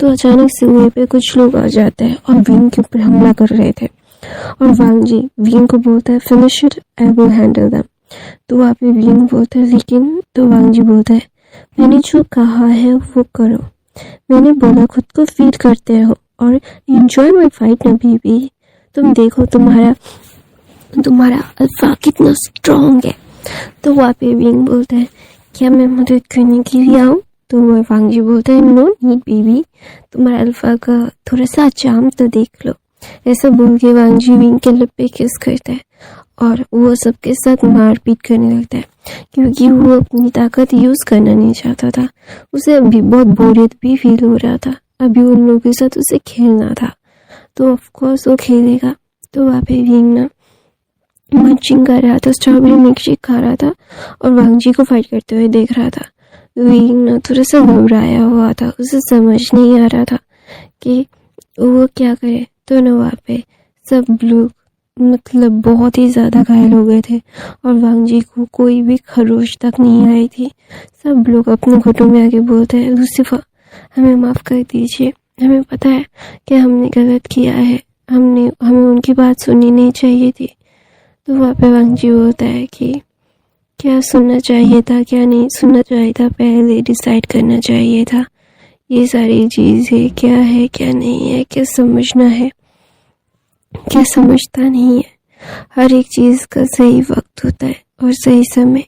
तो अचानक से वहीं पे कुछ लोग आ जाते हैं और विंग के ऊपर हमला कर रहे थे। और वांग जी विंग को बोलता है finish it, I will handle them. तो वहाँ पे विंग बोलता है लेकिन, तो वांग जी बोलता है मैंने जो कहा है वो करो, मैंने बोला खुद को फीड करते हो और एंजॉय माय फाइट ना बेबी। तुम देखो तुम्हारा अल्फा कितना स्ट्रॉन्ग है। तो वहाँ पे विंग बोलता है क्या मैं मदद करने के लिए आऊँ? तो वांग जी बोलता है नो नीड बेबी, तुम्हारा अल्फा का थोड़ा सा चाम तो देख लो। ऐसा बोल के वांग जी विंग के लिप पे किस करता है और वो सबके साथ मारपीट करने लगता है, क्योंकि वो अपनी ताकत यूज़ करना नहीं चाहता था। उसे अभी बहुत बोरियत भी फील हो रहा था, अभी उन लोगों के साथ उसे खेलना था, तो ऑफ कोर्स वो खेलेगा। तो वहाँ पे विंग ना मंचिंग कर रहा था, स्ट्रॉबेरी मिल्क शेक खा रहा था और वांग जी को फाइट करते हुए देख रहा था। विंग ना थोड़ा सा घबराया हुआ था, उसे समझ नहीं आ रहा था कि वो क्या करे। तो ना वहाँ पे सब लोग मतलब बहुत ही ज़्यादा घायल हो गए थे और वांग जी को कोई भी खरोश तक नहीं आई थी। सब लोग अपने घुटनों में आके बोलते हैं लूसीफर हमें माफ़ कर दीजिए, हमें पता है कि हमने गलत किया है, हमें उनकी बात सुननी नहीं चाहिए थी। तो वहाँ पे वांग जी बोलता है कि क्या सुनना चाहिए था, क्या नहीं सुनना चाहिए था, पहले डिसाइड करना चाहिए था। ये सारी चीज़ें क्या है क्या नहीं है, क्या समझना है क्या समझता नहीं है। हर एक चीज़ का सही वक्त होता है और सही समय,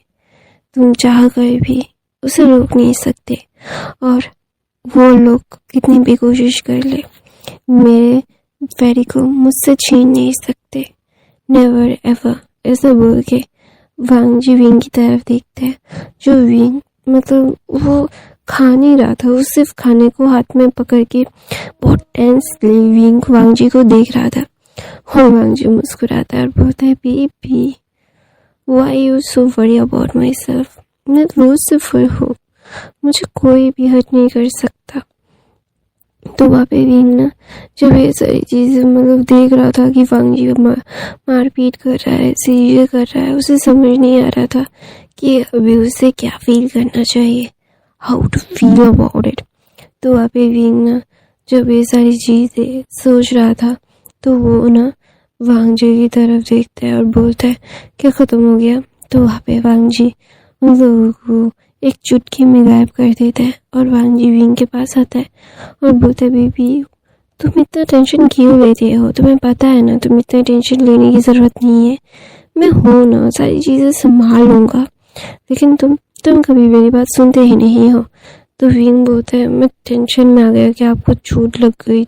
तुम चाह कर भी उसे रोक नहीं सकते और वो लोग कितनी भी कोशिश कर ले मेरे फेरी को मुझसे छीन नहीं सकते, नेवर एवर। ऐसा बोल के वांग जी विंग की तरफ देखते हैं, जो विंग मतलब वो खा नहीं रहा था, वो सिर्फ खाने को हाथ में पकड़ के बहुत टेंसली विंग वांग जी को देख रहा था। और वांग जी मुस्कुराता है और बोलता है baby why you so worry about my self, मैं लूसीफर हूँ, मुझे कोई भी हर्ट नहीं कर सकता। तो वहाँ पे विंग ना जब ये सारी चीज़ें मतलब देख रहा था कि वांग जी मारपीट कर रहा है, सीरियल कर रहा है, उसे समझ नहीं आ रहा था कि अभी उसे क्या फील करना चाहिए, how to feel about it. तो वहाँ पे विंग ना जब ये सारी चीज़ें सोच रहा था तो वो ना वांग जी की तरफ देखता है और बोलता है क्या ख़त्म हो गया। तो वहाँ पे वांग जी उन लोगों को एक चुटकी में गायब कर देता है और वांग जी विंग के पास आता है और बोलता है बेबी तुम इतना टेंशन क्यों लेते हो, तुम्हें पता है ना तुम इतना टेंशन लेने की ज़रूरत नहीं है, मैं हूँ ना, सारी चीज़ें संभाल लूँगा, लेकिन तुम कभी मेरी बात सुनते ही नहीं हो। तो विंग बोलता है मैं टेंशन में आ गया कि आपको चोट लग गई।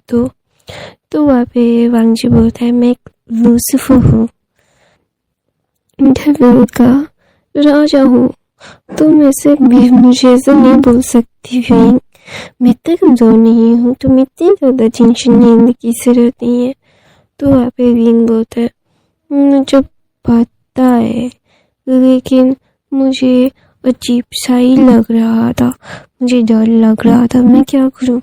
तो वहाँ पे वांग जी बोलता है मैं एक लूसीफर हूँ, डेविल का राजा हूँ, तुम मुझे ऐसे नहीं बोल सकती विंग, मैं इतना कमज़ोर नहीं हूँ, तुम इतनी ज़्यादा टेंशन लेने की ज़रूरत नहीं है। तो वहाँ पे विंग बोलता है मुझे पता है, लेकिन मुझे अजीब सा ही लग रहा था, मुझे डर लग रहा था, मैं क्या करूँ,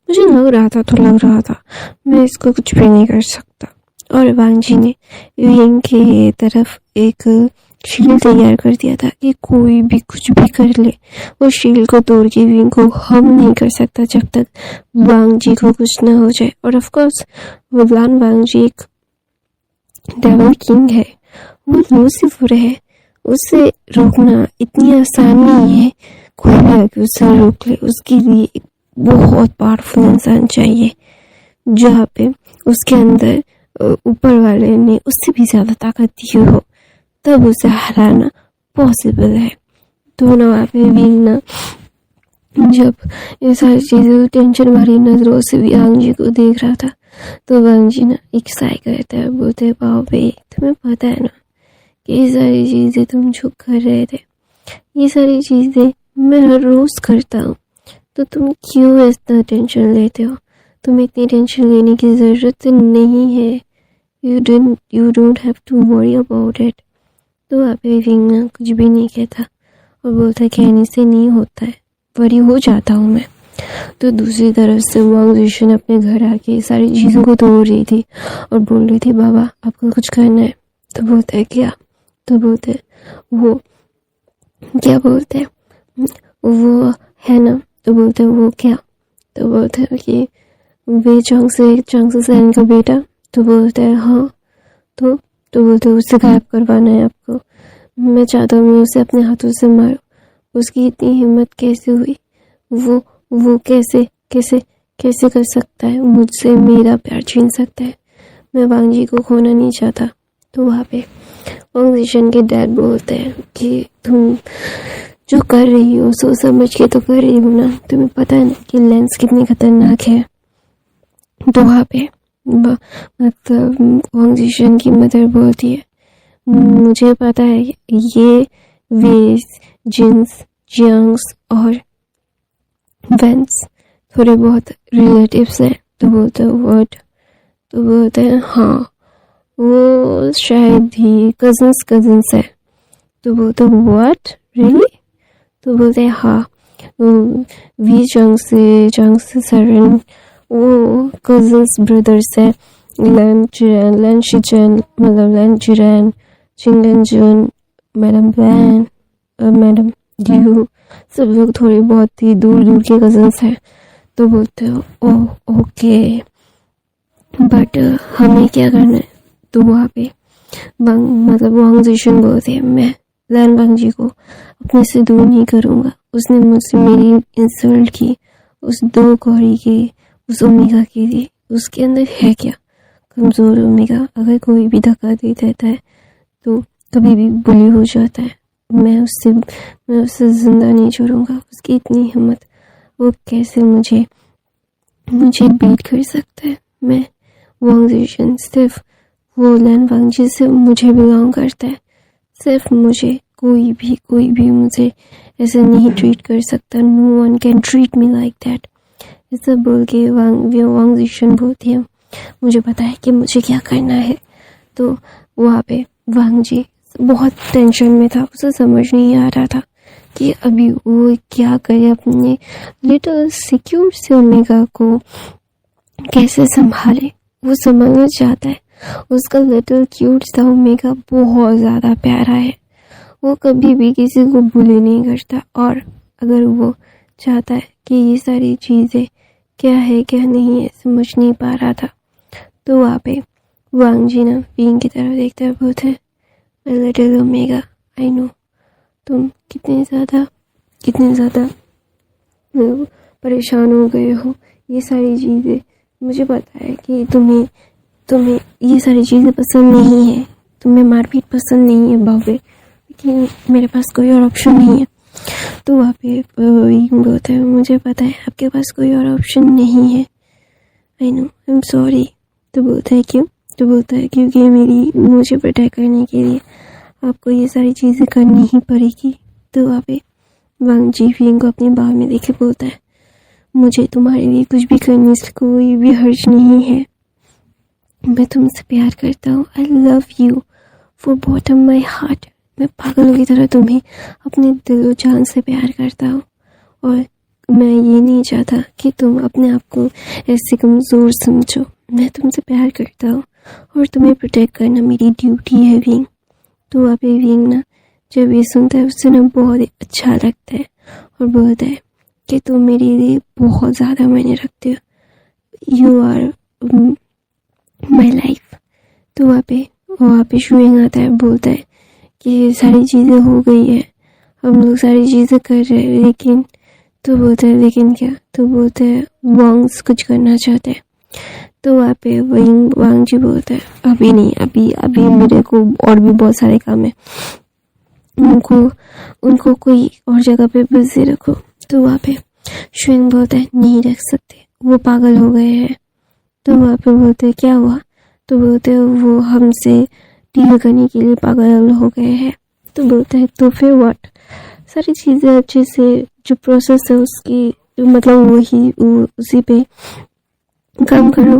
मुझे लग रहा था तो लग रहा था, मैं इसको कुछ भी नहीं कर सकता। और वांग जी ने विंग के तरफ एक शील्ड तैयार कर दिया था कि कोई भी कुछ भी कर ले, वो शील्ड को तोड़ के विंग को हम नहीं कर सकता जब तक वांग जी को कुछ ना हो जाए। और ऑफ कोर्स भगवान वांग जी एक डेविल किंग है, वो लूसीफर है, उसे रोकना इतनी आसान नहीं है, कोई भी आके उसे रोक ले, उसके लिए एक बहुत पावरफुल इंसान चाहिए, जहाँ पे उसके अंदर ऊपर वाले ने उससे भी ज़्यादा ताकत दी हो, तब उसे हराना पॉसिबल है। तो ना वहाँ पे विंग ना जब ये सारी चीज़ें टेंशन भरी नजरों से वांग जी को देख रहा था, तो वांग जी ना एक साई करता है, बोलते हैं बाबे तुम्हें पता है ना कि ये सारी चीज़ें तुम जो कर रहे थे, ये सारी चीज़ें मैं हर रोज़ करता हूँ, तो तुम क्यों इतना टेंशन लेते हो? तुम्हें इतनी टेंशन लेने की ज़रूरत नहीं है। You don't have to worry about it. तो वहाँ पे विंग कुछ भी नहीं कहता और बोलता है कहने से नहीं होता है, वरी हो जाता हूँ मैं। तो दूसरी तरफ से वांग जिशन अपने घर आके सारी चीज़ों को तोड़ रही थी और बोल रही थी बाबा आपको कुछ करना है। तो बोलता है क्या? तो बोलते वो क्या बोलते हैं वो है ना। तो बोलते हैं वो क्या? तो बोलते हैं कि वे चांग से सैन का बेटा। तो बोलते हैं हाँ। तो बोलते हैं उससे गायब करवाना है आपको। मैं चाहता हूँ मैं उसे अपने हाथों से मारूं। उसकी इतनी हिम्मत कैसे हुई? वो कैसे कैसे कैसे कर सकता है? मुझसे मेरा प्यार छीन सकता है। मैं वांग जी को खोना नहीं चाहता। तो वहाँ पे वांग जिशन के डैड बोलते हैं कि तुम जो कर रही हो सोच समझ के तो कर रही हो ना, तुम्हें पता है ना कि लेंस कितनी खतरनाक है। तो वहाँ पे मतलब वांग जिशन की मदर बोलती है मुझे पता है ये वेस जिन्स जियांग्स और वेंस थोड़े बहुत रिलेटिव्स हैं। तो बोलते हैं व्हाट? तो बोलते हैं हाँ वो शायद ही कजन्स है। तो बोलते हैं व्हाट रियली? तो बोलते हैं हाँ वी चांग से सरन वो कजन्स ब्रदर्स है। लैन शिचन मतलब लैन जिरैन चिंगन जुन मैडम वैन और मैडम ड्यू सब लोग थोड़े बहुत ही दूर के कजन्स हैं। तो बोलते हो ओह ओके बट हमें क्या करना है? तो वहाँ पे मतलब वांग जिशन बोलते हैं मैं लैन वांग जी को अपने से दूर नहीं करूँगा। उसने मुझसे मेरी इंसल्ट की, उस 2 कौड़ी की, उस ओमेगा की दी। उसके अंदर है क्या? कमज़ोर ओमेगा। अगर कोई भी धक्का दे देता है तो कभी भी बुली हो जाता है। मैं उससे जिंदा नहीं छोड़ूंगा। उसकी इतनी हिम्मत, वो कैसे मुझे बीट कर सकता है? मैं वांग जिशन सिर्फ वो लैन वांग जी से मुझे बिलोंग करता है। सिर्फ मुझे कोई भी मुझे ऐसे नहीं ट्रीट कर सकता। No one can treat me like that. ऐसा बोल के वांग जिशन बोलती है मुझे पता है कि मुझे क्या करना है। तो वहाँ पे वांग जी बहुत टेंशन में था। उसे समझ नहीं आ रहा था कि अभी वो क्या करे, अपने लिटिल सिक्योर से ओमेगा को कैसे संभाले। वो समझना चाहता है उसका लिटिल क्यूट सा ओमेगा बहुत ज़्यादा प्यारा है। वो कभी भी किसी को बुली नहीं करता और अगर वो चाहता है कि ये सारी चीज़ें क्या है क्या नहीं है समझ नहीं पा रहा था। तो वहाँ पे वांग जी ना विंग की तरफ देखते हुए बोलते हैं लिटिल ओमेगा आई नो तुम कितने ज़्यादा परेशान हो गए हो। ये सारी चीज़ें मुझे पता है कि तुम्हें ये सारी चीज़ें पसंद नहीं है, तुम्हें मारपीट पसंद नहीं है बाबे, लेकिन मेरे पास कोई और ऑप्शन नहीं है। तो वहाँ पे बोलता है मुझे पता है आपके पास कोई और ऑप्शन नहीं है, I know I am sorry. तो बोलता है क्यों? तो बोलता है क्योंकि मुझे प्रोटेक्ट करने के लिए आपको ये सारी चीज़ें करनी ही पड़ेगी। तो वहाँ पे वांग जी विंग को अपने बाह में देखे बोलता है मुझे तुम्हारे लिए कुछ भी करने से कोई भी हर्ज नहीं है। मैं तुमसे प्यार करता हूँ। I love you for bottom my heart. मैं पागलों की तरह तुम्हें अपने दिलो जान से प्यार करता हूँ और मैं ये नहीं चाहता कि तुम अपने आप को ऐसे कमज़ोर समझो। मैं तुमसे प्यार करता हूँ और तुम्हें प्रोटेक्ट करना मेरी ड्यूटी है विंग। तो वहाँ पे विंग ना जब ये सुनता है उससे ना बहुत ही अच्छा लगता है और बोलता है कि तुम मेरे लिए बहुत ज़्यादा मायने रखते हो। You are my life. तो वहाँ पे शुइंग आता है, बोलता है कि ये सारी चीज़ें हो गई है, हम लोग सारी चीज़ें कर रहे हैं, लेकिन तो बोलता है लेकिन क्या? तो बोलते हैं वांग्स कुछ करना चाहते हैं। तो वहाँ पे वांग जी बोलता है अभी नहीं, अभी मेरे को और भी बहुत सारे काम है, उनको कोई और जगह पे बिजी रखो। तो वहाँ पे शुइंग बोलता है नहीं रख सकते, वो पागल हो गए हैं। तो वहाँ पे बोलते हैं क्या हुआ? तो बोलते हैं वो हमसे डील करने के लिए पागल हो गए हैं। तो बोलता है तो फिर व्हाट? सारी चीज़ें अच्छे से जो प्रोसेस है उसकी तो मतलब वही उसी पे काम करो।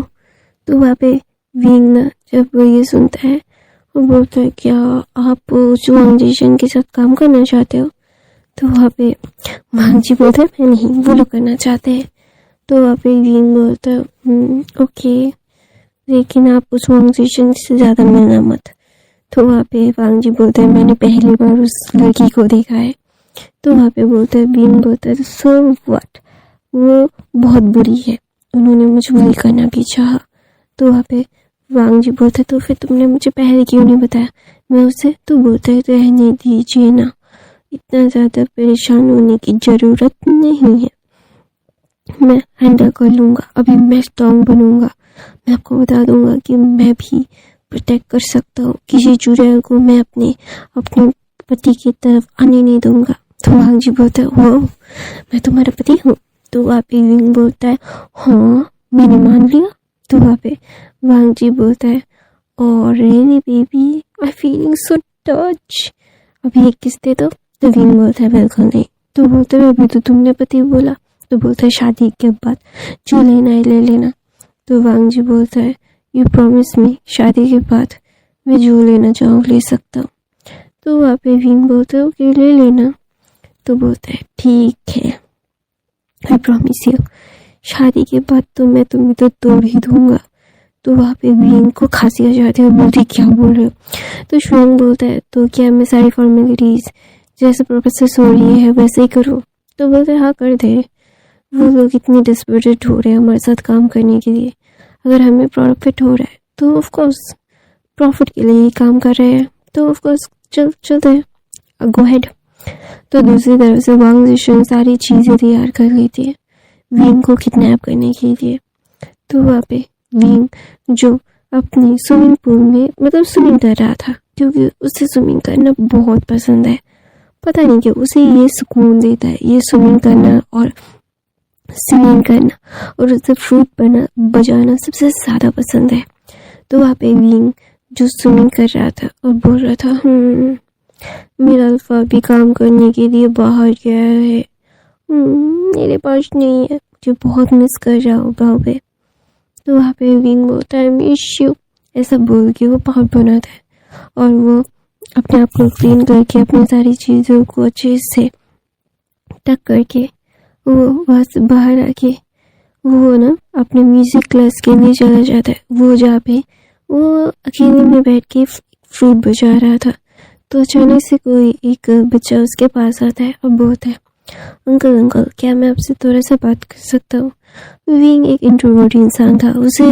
तो वहाँ पे विंग ना जब वो ये सुनता है वो बोलता है क्या आप वांगजिशन के साथ काम करना चाहते हो? तो वहाँ पे वांगजी बोलता है मैं नहीं, वो लोग करना चाहते हैं। तो वहाँ पे विंग बोलता है ओके, लेकिन आप उस वांगजिशन से ज़्यादा मिलना मत। तो वहाँ पे वांगजी बोलता है मैंने पहली बार उस लड़की को देखा है। तो वहाँ पे बोलता है विंग बोलता है सो व्हाट, वो बहुत बुरी है, उन्होंने मुझे वही करना भी चाहा। तो वहाँ पे वांगजी बोलते तो फिर तुमने मुझे पहले क्यों नहीं बताया? मैं उसे तो बोलता है रहने दीजिए ना, इतना ज़्यादा परेशान होने की ज़रूरत नहीं है, मैं हैंडल कर लूँगा, अभी मैं स्ट्रॉन्ग बनूँगा, मैं आपको बता दूँगा कि मैं भी प्रोटेक्ट कर सकता हूँ, किसी चुड़ैल को मैं अपने पति की तरफ आने नहीं दूँगा। तो वांगजी बोलता है वो मैं तुम्हारा पति हूँ? तो वहाँ पे विंग बोलता है हाँ मैंने मान लिया। तो वहाँ पे वांगजी बोलता है और really baby I feeling so touch, अभी एक किस दे दो। तो विंग बोलता है बिल्कुल नहीं। तो बोलते है अभी तो तुमने पति बोला। तो बोलता है शादी के बाद जो लेना है ले लेना। तो वांगजी बोलता है यू प्रॉमिस मी शादी के बाद मैं जो लेना चाहूँ ले सकता हूँ। तो वहाँ पे विंग बोलता है ओके ले लेना। तो बोलता है ठीक है आई प्रॉमिस यू, शादी के बाद तो मैं तुम्हें तो तोड़ ही दूंगा। तो वहाँ पे विंग को खांसी आ जाती है, बोलती क्या बोल रहे हो? तो श्वेंग बोलता है तो क्या मैं सारी फॉर्मेलिटीज जैसे प्रोफेसर सो रही है वैसे ही करूँ? तो बोलते हैं हाँ कर दे, वो लोग इतनी डिस्परेट हो रहे हैं हमारे साथ काम करने के लिए, अगर हमें प्रॉफिट हो रहा है तो ऑफकोर्स प्रॉफिट के लिए ही काम कर रहे हैं, तो ऑफकोर्स चलते हैं गो हेड। तो दूसरी तरफ से वांगजिशन सारी चीज़ें तैयार कर लेती है विंग को किडनैप करने के लिए। तो वहाँ पे विंग जो अपनी स्विमिंग पूल में मतलब स्विमिंग कर रहा था, क्योंकि उसे स्विमिंग करना बहुत पसंद है, पता नहीं क्यों उसे ये सुकून देता है ये स्विमिंग करना और स्विमिंग करना, और उसे फ्लूट बजाना सबसे ज़्यादा पसंद है। तो वहाँ पे विंग जो स्विमिंग कर रहा था और बोल रहा था मेरा अल्फा भी काम करने के लिए बाहर गया है, मेरे पास नहीं है, मुझे बहुत मिस कर रहा हूँ बाबे। तो वहाँ पे विंग बोलता है मिस यू, ऐसा बोल के वो बाहर बनाता है और वो अपने आप को क्लीन करके अपनी सारी चीज़ों को अच्छे से टक करके वो वहाँ से बाहर आके वो ना अपने म्यूज़िक क्लास के लिए चला जाता है, वो जहाँ पे वो अकेले में बैठ के फ्लूट बजा रहा था। तो अचानक से कोई एक बच्चा उसके पास आता है और बोलता है अंकल क्या मैं आपसे थोड़ा सा बात कर सकता हूँ? विंग एक इंट्रोवर्ट इंसान था, उसे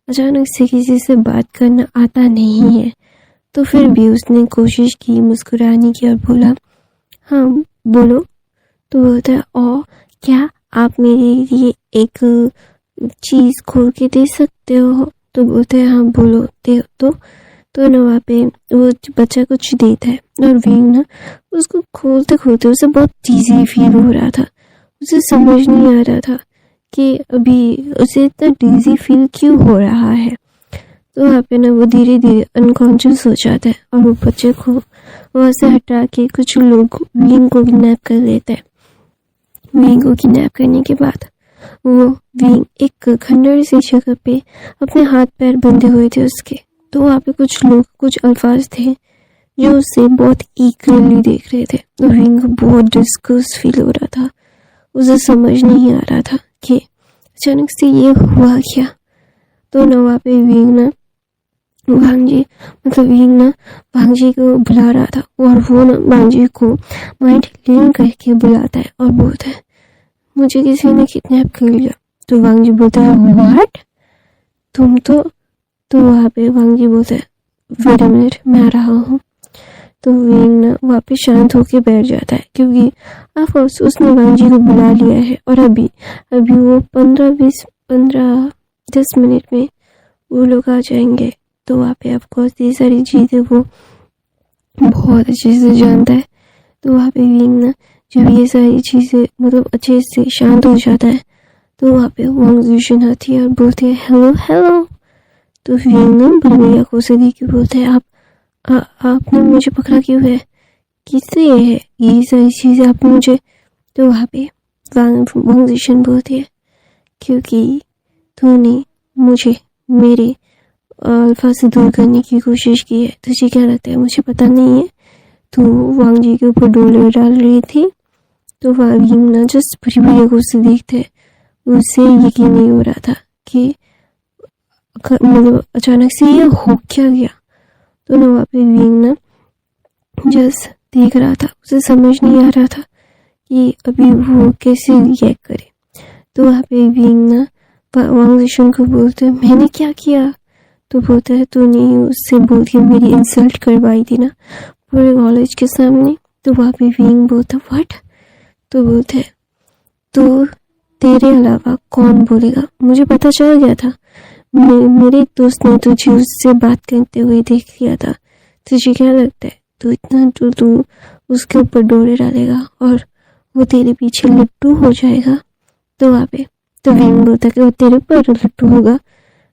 अचानक से किसी से बात करना आता नहीं है, तो फिर भी उसने कोशिश की मुस्कुराने की और बोला हाँ बोलो। तो बोलता है और क्या आप मेरे लिए एक चीज़ खोल के दे सकते हो? तो बोलते हैं हाँ बोलो दे तो ना वहाँ पे वो बच्चा कुछ देता है और विंग ना उसको खोलते खोलते उसे बहुत चीज़ी फील हो रहा था, उसे समझ नहीं आ रहा था कि अभी उसे इतना डिजी फील क्यों हो रहा है। तो वहाँ पे ना वो धीरे धीरे अनकॉन्शियस हो जाता है और वो बच्चे को वहाँ से हटा के कुछ लोग विंग को किडनैप कर लेते हैं। विंग को किडनैप करने के बाद वो विंग एक खंडर सी जगह पे अपने हाथ पैर बंधे हुए थे उसके। तो वहाँ पे कुछ लोग कुछ अल्फाज थे जो उसे बहुत ईगरली देख रहे थे। तो विंग बहुत डिस्कस फील हो रहा था, उसे समझ नहीं आ रहा था कि अचानक से ये हुआ क्या। तो ना वहाँ पे विंग ना वांगजी को बुला रहा था और वो ना वांगजी को माइंड लिंक करके बुलाता है और बोलता है मुझे किसी ने किडनैप कर लिया। तो वांगजी बोलता है व्हाट तुम तो वहाँ पे वांगजी बोलता है वेट अ मिनट मैं आ रहा हूँ। तो विंग ना वहाँ पे शांत होके बैठ जाता है, क्योंकि ऑफकोर्स उसने वांगजी को बुला लिया है और अभी वो 10 मिनट में वो लोग आ जाएंगे। तो वहाँ पे ऑफकोर्स ये सारी चीज़ें वो बहुत अच्छे से जानता है। तो वहाँ पे विंग ना जब ये सारी चीज़ें मतलब अच्छे से शांत हो जाता है तो वहाँ पे वांगजिशन आती है और बोलती है हेलो। तो विंग ना बड़ी बड़ी आंखों से देख के बोलते हैं आपने मुझे पकड़ा क्यों है, किससे है ये सारी चीज़ें आपने मुझे? तो वहाँ पे वांग जिशन बोलती है क्योंकि तूने मुझे मेरे अल्फा से दूर करने की कोशिश की है। तुझे क्या लगता है मुझे पता नहीं है? तू वांग जी के ऊपर डोले डाल रही थी तो वांग ना जस्ट बुरी बुरी आंखों से देखते, उसे यकीन नहीं हो रहा था कि मतलब अचानक से ये हो क्या गया। तो ना वहाँ पे विंग ना जस्ट देख रहा था, उसे समझ नहीं आ रहा था कि अभी वो कैसे रिएक्ट करे। तो वहाँ पे विंग ना वांग जिशन को बोलते मैंने क्या किया? तो बोलता है तूने उससे बोल के मेरी इंसल्ट करवाई थी ना पूरे कॉलेज के सामने। तो वहाँ पे विंग बोलता व्हाट? तो बोलते है तो तेरे अलावा कौन बोलेगा? मुझे पता चल गया था, मेरे दोस्त ने तुझे उससे बात करते हुए देख लिया था। तुझे क्या लगता है तू इतना तू उसके ऊपर डोरे डालेगा और वो तेरे पीछे लट्टू हो जाएगा? तो वहाँ पे तो विंग बोलता कि वो तेरे पर लट्टू होगा।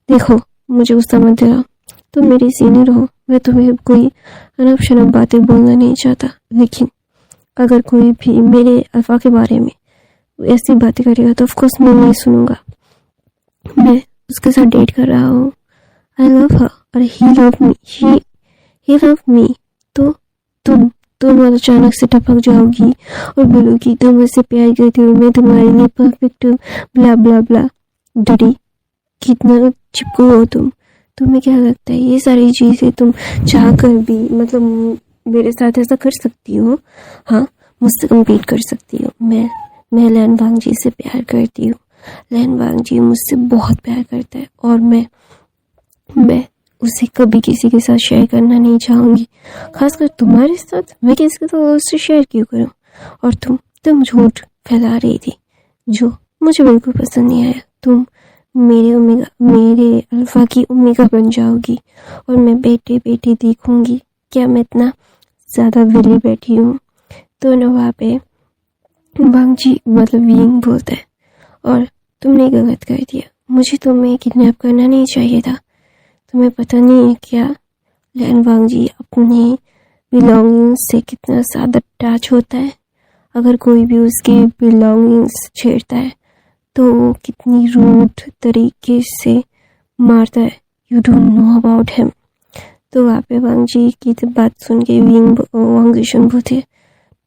देखो मुझे गुस्सा मत दिलाओ, तुम मेरे सीनियर हो, मैं तुम्हें कोई अनब शनब बातें बोलना नहीं चाहता, लेकिन अगर कोई भी मेरे अल्फा के बारे में ऐसी बातें करेगा तो ऑफकोर्स मैं नहीं सुनूंगा। मैं उसके साथ डेट कर रहा हूँ, आई लव हर और ही लव मी। तो तुम अचानक से टपक जाओगी और बोलोगी तुम मुझसे प्यार करती हो, मैं तुम्हारे लिए परफेक्ट हूँ, ब्ला ब्ला ब्ला। डैडी कितना चिपकू हो तुम? तुम्हें क्या लगता है ये सारी चीज़ें तुम चाह कर भी मतलब मेरे साथ ऐसा कर सकती हो? हाँ, मुझसे कम्पीट कर सकती हो। मैं लैन वांग जी से प्यार करती हूँ। लैन वांग जी मुझसे बहुत प्यार करता है और मैं उसे कभी किसी के साथ शेयर करना नहीं चाहूँगी, खासकर तुम्हारे साथ। मैं किसके साथ उससे शेयर क्यों करूँ? और तुम झूठ फैला रही थी जो मुझे बिल्कुल पसंद नहीं आया। तुम मेरे अल्फा की ओमेगा बन जाओगी और मैं बेटे देखूंगी। क्या मैं इतना ज़्यादा विली बैठी हूँ? तो ना वहाँ पे वांग जी मतलब विंग बोलता है और तुमने गलत कर दिया, मुझे तुम्हें किडनैप करना नहीं चाहिए था। तुम्हें पता नहीं है क्या लैन वांग जी अपने बिलोंगिंग्स से कितना ज़्यादा अटैच होता है। अगर कोई भी उसके बिलोंगिंग्स छेड़ता है तो वो कितनी रूड तरीके से मारता है। You don't know about him. तो वहाँ पे वांग जी की बात सुन के वांग जिशन बोलते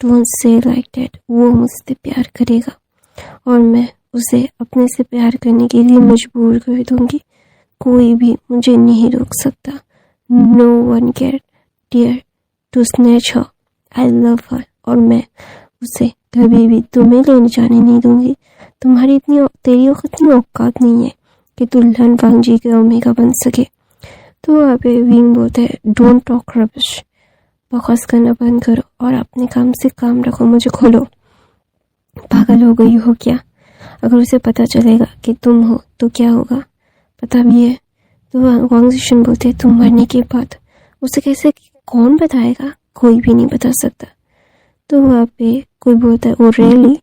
डोंट से लाइक दैट, वो मुझसे प्यार करेगा और मैं उसे अपने से प्यार करने के लिए मजबूर कर दूंगी। कोई भी मुझे नहीं रोक सकता। No one can dare to snatch her. I love her और मैं उसे कभी भी तुम्हें लेने जाने नहीं दूंगी। तेरी इतनी औकात नहीं है कि तू लैन वांग जी के ओमेगा बन सके। तो वहाँ पे विंग बोलता है डोंट टॉक रबिश, बकवास करना बंद करो और अपने काम से काम रखो, मुझे खोलो। पागल हो गई हो क्या? अगर उसे पता चलेगा कि तुम हो तो क्या होगा पता भी है? तो वांग जिशन बोलते तुम मरने के बाद उसे कैसे, कौन बताएगा? कोई भी नहीं बता सकता। तो वहाँ पे कोई बोलता है ओ रियली,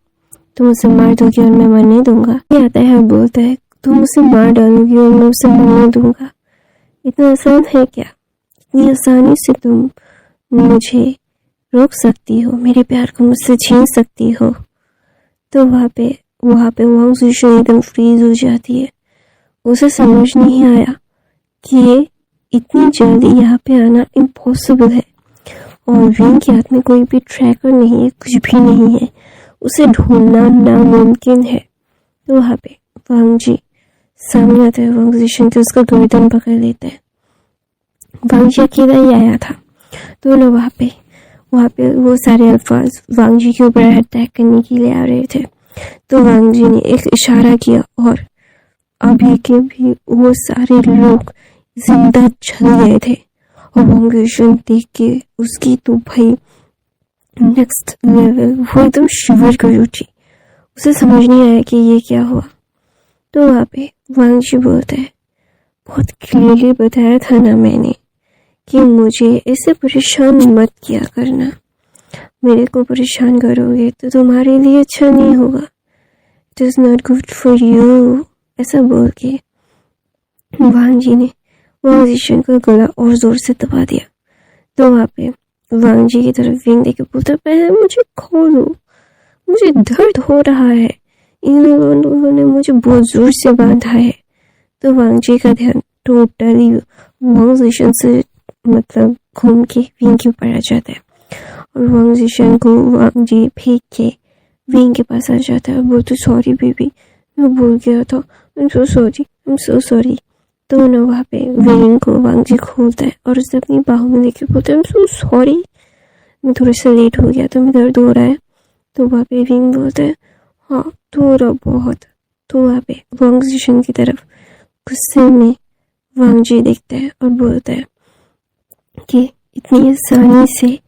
तुम उसे मार दोगी और मैं मरने दूंगा? ये आता है बोलता है तुम उसे मार डालोगी और मैं उसे मरने दूंगा। इतना आसान है क्या? इतनी आसानी से तुम मुझे रोक सकती हो, मेरे प्यार को मुझसे छीन सकती हो? तो वहाँ पे वांग जिशन एकदम फ्रीज हो जाती है। उसे समझ नहीं आया कि ये इतनी जल्दी यहाँ पे आना इम्पॉसिबल है और विंग के हाथ में कोई भी ट्रैकर नहीं है, कुछ भी नहीं है, उसे ढूंढना नामुमकिन है। तो वहाँ पे वांग जी सामने आता है, वांग जिशन के उसका गर्दन पकड़ लेता है। वांग जी अकेला ही आया था। तो ना वहाँ पे वो सारे अल्फाज वांग जी के ऊपर अटैक करने के लिए आ रहे थे। तो वांग जी ने एक इशारा किया और अभी के भी वो सारे लोग जिंदा जल गए थे। और वांग जिशन देख के उसकी तो भाई नेक्स्ट लेवल, वो एकदम शिवर कर उठी। उसे समझ नहीं आया कि ये क्या हुआ। तो वहाँ पे वांग जी बोलता है बहुत क्लियरली बताया था ना मैंने कि मुझे ऐसे परेशान मत किया करना, मेरे को परेशान करोगे तो तुम्हारे लिए अच्छा नहीं होगा, it is not good for you. ऐसा बोल के वांग जी ने वांग जिशन का गला और जोर से दबा दिया। तो वहाँ पे वांग जी की तरफ विंग देके बोलता पहले मुझे खोलो, मुझे दर्द हो रहा है, इन लोगों ने मुझे बहुत जोर से बांधा है। तो वांग जी का ध्यान टोटली वांग जिशन से मतलब घूम के विंग के ऊपर आ जाता है और वांग जिशन को वांग जी फेंक के विंग के पास आ जाता है। बोलते सॉरी बेबी, मैं भूल गया था, आई एम सो सॉरी। तो ना वहाँ पे विंग को वांग जी खोलता है और उसे अपनी बाहों में लेके बोलता है आई एम सो सॉरी, मैं थोड़ा सा लेट हो गया, तो मैं दर्द हो रहा है। तो वहाँ पे विंग बोलता है हाँ थोड़ा बहुत। तो वहाँ पे वांग जिशन की तरफ गुस्से में वांग जी देखता है और बोलता है कि इतनी आसानी से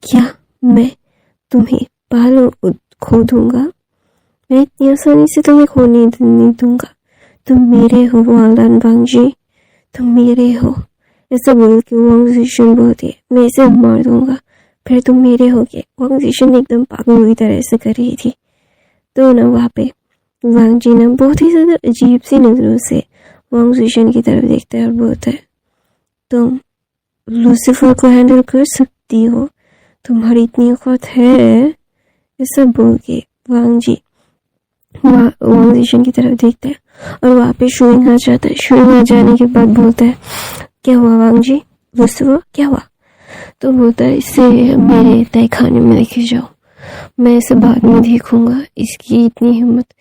क्या मैं तुम्हें बालों खो दूंगा? मैं इतनी आसानी से तुम्हें खोने नहीं दूंगा। तुम मेरे हो वांगलान वांग जी, तुम मेरे हो। ऐसा बोल के वांग जिशन बोलती है मैं इसे मार दूंगा, फिर तुम मेरे हो गए। वांग जिशन एकदम पागल हुई तरह से कर रही थी। तो ना वहाँ पे वांग जी ना बहुत ही ज़्यादा अजीब सी नज़रों से वांग जिशन की तरफ देखता है और बोलता है तुम लूसीफर को हैंडल कर सकती हो, तुम्हारी इतनी औकात है? ऐसा बोल के वांग जी वांग जिशन की तरफ देखता है और वहाँ पे शुइंग आ जाता है। शुइंग आ जाने के बाद बोलता है क्या हुआ वांग जी, लूसीफर क्या हुआ? तो बोलता है इसे मेरे तय खाने में लेके जाओ, मैं इसे बाद में देखूंगा। इसकी इतनी हिम्मत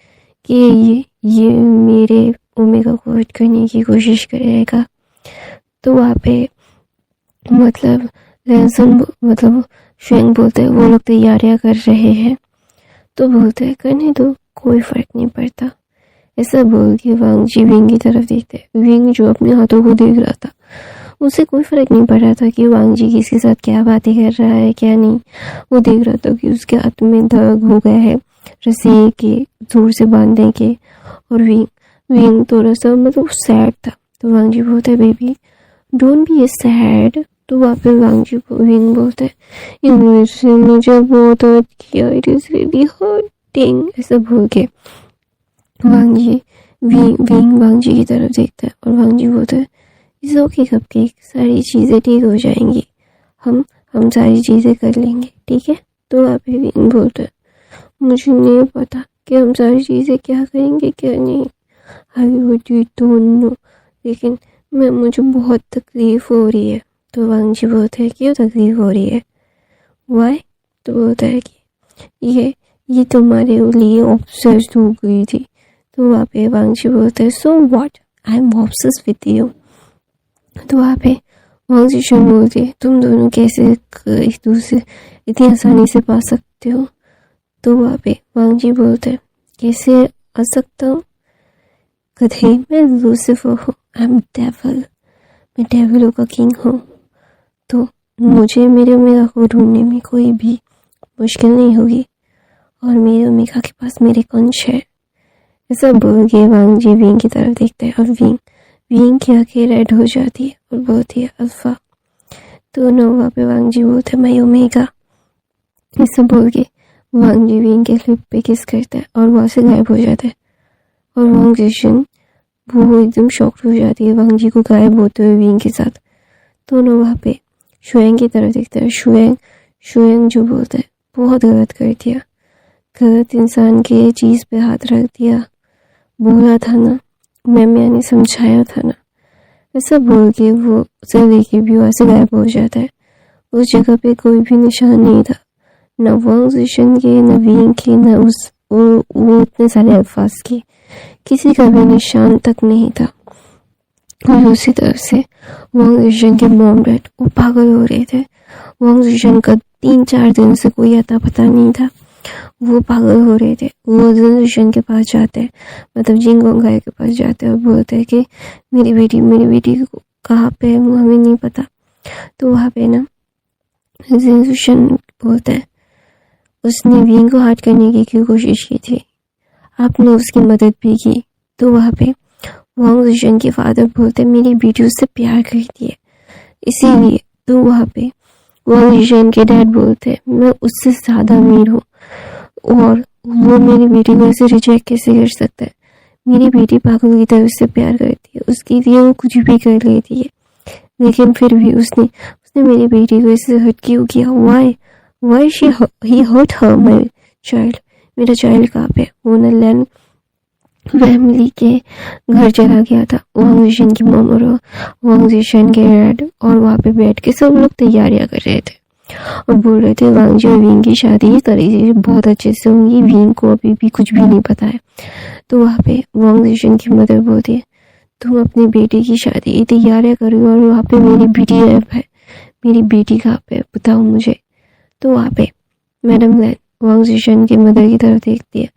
कि ये मेरे ओमेगा को हिट करने की कोशिश करेगा। तो वहाँ पे मतलब शुएंग बोलते हैं वो लोग तैयारियां कर रहे हैं। तो बोलते हैं करने दो, कोई फर्क नहीं पड़ता। ऐसा बोल के वांग जी विंग की तरफ देखते हैं। विंग जो अपने हाथों को देख रहा था उसे कोई फर्क नहीं पड़ रहा था कि वांग जी किसके साथ क्या बातें कर रहा है क्या नहीं। वो देख रहा था कि उसके हाथ में दाग हो गया है रस्सी के जोर से बांधने के। और विंग थोड़ा सा मतलब सैड था। तो वांग जी बोलता है बेबी डोंट बी सैड। तो वहाँ पे वांग जी को विंग बोलता है इंग्लिश से मुझे बहुत दर्द किया, इट इज रियली हर्टिंग। ऐसा बोल के वांग जी वांग जी की तरफ देखता है और वांग जी बोलता है इट्स ओके कपकेक, सारी चीज़ें ठीक हो जाएंगी, हम सारी चीज़ें कर लेंगे, ठीक है। तो वहाँ पे विंग बोलता है मुझे नहीं पता कि हम सारी चीज़ें क्या करेंगे क्या नहीं, आई डोंट नो, लेकिन मुझे बहुत तकलीफ़ हो रही है। तो वांग जी बोलते हैं क्यों तकलीफ़ हो रही है, वाई? तो बोलता है कि ये तुम्हारे लिए ऑब्सेस्ड हो गई थी। तो वहाँ पे वांग जी बोलते हैं so what, I am obsessed with you. तो वहाँ पे वांग जी बोलते हैं तुम दोनों कैसे एक दूसरे इतनी आसानी से पा सकते हो। तो वहाँ पे वांग जी बोलते हैं कैसे आ सकता हूँ गधे, मैं लूसीफर हूँ, आई एम डेविल, मैं डेविलों का किंग हूँ। तो मुझे मेरे ओमेगा को ढूंढने में कोई भी मुश्किल नहीं होगी और मेरे ओमेगा के पास मेरे कंश है। ऐसा बोल के वांग जी विंग की तरफ देखता है और विंग की आंखें रेड हो जाती है और बोलती है अल्फा। तो नोवा पे वांग जी बोलते मैं ओमेगा। ऐसा बोल के वांग जी विंग के लिप पे किस करता है और वहाँ से गायब हो जाता है। और वांग जिशन वो एकदम शॉक्ड हो जाती है वांग जी को गायब होते हुए विंग के साथ। तो नोवा पे शुएंग की तरफ देखता है। शुएंग जो बोलता है बहुत गलत कर दिया, गलत इंसान के चीज़ पे हाथ रख दिया, बोला था ना, मैंने समझाया था ना। ऐसा बोल के वो उसे लेके भी वहाँ से गायब हो जाता है। उस जगह पे कोई भी निशान नहीं था, न वांग जिशन के, न विंग के, न वो इतने सारे अल्फाज के, किसी का भी निशान तक नहीं था। और उसी तरह से वांग जिशन के मॉम डैड वो पागल हो रहे थे। वांग जिशन का 3-4 दिन से कोई अता पता नहीं था, वो पागल हो रहे थे। वो जिशन के पास जाते हैं, मतलब जिंगोंगाई के पास जाते हैं और बोलते हैं कि मेरी बेटी कहाँ पे है, वो हमें नहीं पता। तो वहाँ पे ना जिशन बोलता है उसने विंग को हार्ट करने की क्यों कोशिश की थी, आपने उसकी मदद भी की। तो वहाँ पे वांग जिशन के फादर बोलते मेरी बेटी उससे प्यार करती है इसीलिए। तो वहाँ पे वांग जिशन के डैड बोलते मैं उससे ज़्यादा अमीर हूँ और वो मेरी बेटी को ऐसे रिजेक्ट कैसे कर सकता है। मेरी बेटी पागल की तरह उससे प्यार करती है, उसके लिए वो कुछ भी कर लेती है, लेकिन फिर भी उसने मेरी बेटी को ऐसे हर्ट क्यों किया। Why he hurt her my child, मेरा चाइल्ड कहाँ पे? वो लैन फैमिली के घर चला गया था, वांग जिशन की मॉम और वांग जिशन के डैड, और वहाँ पे बैठ के सब लोग तैयारियां कर रहे थे और बोल रहे थे वांग जी और विंग की शादी इस तरीके से बहुत अच्छे से होंगी, विंग को अभी भी कुछ भी नहीं पता है। तो वहाँ पे वांग जिशन की मदर बोलती है, तुम अपनी बेटी की शादी की तैयारियां करो और वहाँ पे मेरी बेटी है, मेरी बेटी कहाँ पे बताओ मुझे। तो वहाँ पे मैडम लैन वांग जिशन की मदर की तरफ देखती है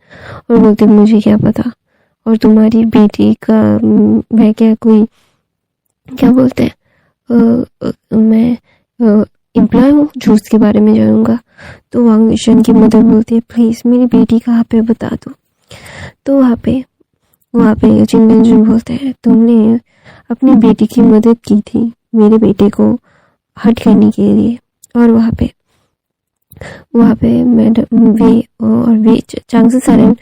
और बोलती है, मुझे क्या पता, और तुम्हारी बेटी का मैं क्या बोलते हैं, मैं एम्प्लॉय हूँ जो उसके बारे में जानूंगा। तो वांग जिशन की मदर बोलती है, प्लीज़ मेरी बेटी कहाँ पे बता दो। तो वहाँ पे जिन लंजुन बोलते हैं, तुमने अपनी बेटी की मदद की थी मेरे बेटे को हर्ट करने के लिए, और वहाँ पे मैडम वे चांग सारेन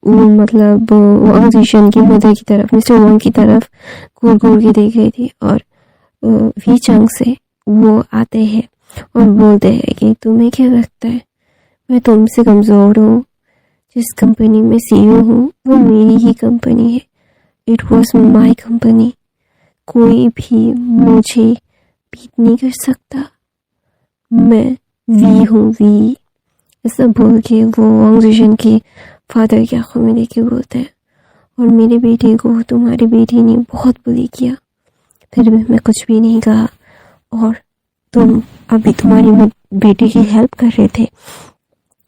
मतलब वांग जिशन की मदर की तरफ, मिस्टर वांग की तरफ घूर के देख रही थी, और वी चांग से वो आते हैं और बोलते हैं कि तुम्हें क्या लगता है मैं तुमसे कमज़ोर हूँ? जिस कंपनी में CEO हूँ वो मेरी ही कंपनी है, इट वॉज माई कंपनी, कोई भी मुझे बीट नहीं कर सकता, मैं वी हूँ वी। ऐसा बोल के वो वांग जिशन की फादर की आंखों में देख के बोलते हैं, और मेरे बेटे को तुम्हारी बेटी ने बहुत बुली किया, फिर भी मैं कुछ भी नहीं कहा, और तुम अभी तुम्हारी बेटी की हेल्प कर रहे थे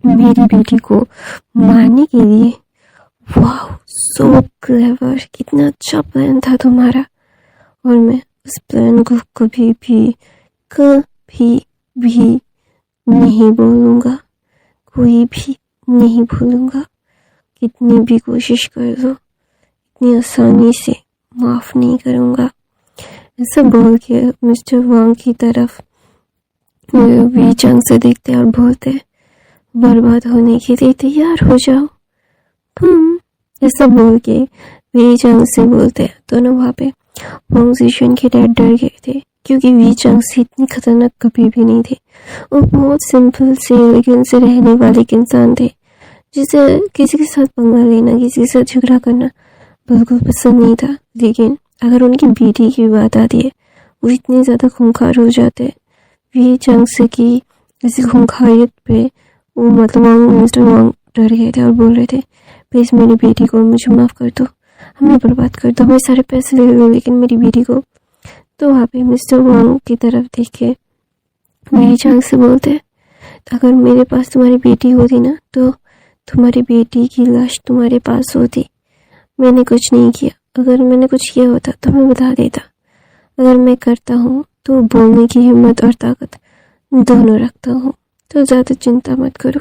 मेरी बेटी को मारने के लिए। वाह, सो क्लेवर, कितना अच्छा प्लान था तुम्हारा, और मैं उस प्लान को कभी भी नहीं भूलूंगा, कोई भी नहीं भूलूंगा, कितनी भी कोशिश कर दो इतनी आसानी से माफ़ नहीं करूँगा। ऐसा बोल के मिस्टर वांग की तरफ वी चांग से देखते और बोलते, बर्बाद होने के लिए तैयार हो जाओ तुम। ऐसा बोल के वी चांग से बोलते। दोनों वहाँ पे वांग जिशन के डैड डर गए थे, क्योंकि वी चांग से इतनी खतरनाक कभी भी नहीं थे। वो बहुत सिंपल से लेकिन से रहने वाले एक इंसान थे, जिसे किसी के साथ पंगा लेना, किसी के साथ झगड़ा करना बिल्कुल पसंद नहीं था। लेकिन अगर उनकी बेटी की बात आती है, वो इतने ज़्यादा खूंखार हो जाते। वी चांग से की ऐसी खूंखारियत पे वो मतलब मिस्टर वांग डर गए थे और बोल रहे थे, प्लीज़ मेरी बेटी को मुझे माफ़ कर दो, हमें बर्बाद कर दो, हमें सारे पैसे ले लो, लेकिन मेरी बेटी को। तो वहाँ पे मिस्टर वांग की तरफ देख के वी चांग से बोलते, अगर मेरे पास तुम्हारी बेटी होती ना, तो तुम्हारी बेटी की लाश तुम्हारे पास होती। मैंने कुछ नहीं किया, अगर मैंने कुछ किया होता तो मैं बता देता, अगर मैं करता हूँ तो बोलने की हिम्मत और ताकत दोनों रखता हूँ, तो ज़्यादा चिंता मत करो।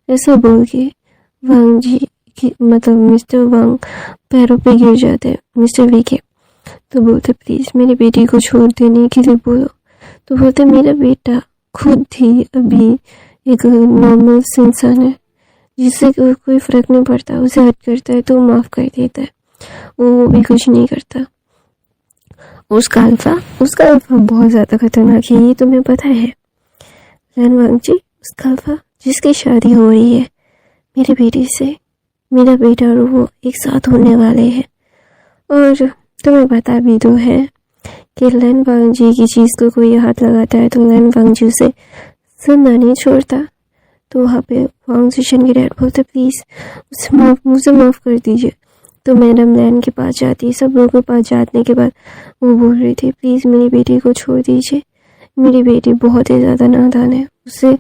ऐसा बोल के वांग जी की मतलब मिस्टर वांग पैरों पे गिर जाते मिस्टर वी के। तो बोलते, प्लीज़ मेरी बेटी को छोड़ देने के लिए बोलो। तो बोलते, मेरा बेटा खुद ही अभी एक नॉर्मल इंसान है, जिससे कोई फ़र्क नहीं पड़ता, उसे हर्ट करता है तो माफ़ कर देता है, वो भी कुछ नहीं करता। उसका अल्फा बहुत ज़्यादा खतरनाक है, ये तुम्हें पता है लैन वांग जी। उसका अल्फा जिसकी शादी हो रही है मेरी बेटी से, मेरा बेटा और वो एक साथ होने वाले हैं, और तुम्हें पता भी तो है कि लैन वांग जी की चीज़ को कोई हाथ लगाता है तो लैन वांग जी उसे जिंदा नहीं छोड़ता। तो वहाँ पे वांग जिशन के डैड बोलते, प्लीज़ मुझे माफ़ कर दीजिए। तो मैडम लैन के पास जाती, सब लोगों के पास जाने के बाद वो बोल रही थी, प्लीज़ मेरी बेटी को छोड़ दीजिए, मेरी बेटी बहुत ही ज़्यादा नादान है, उससे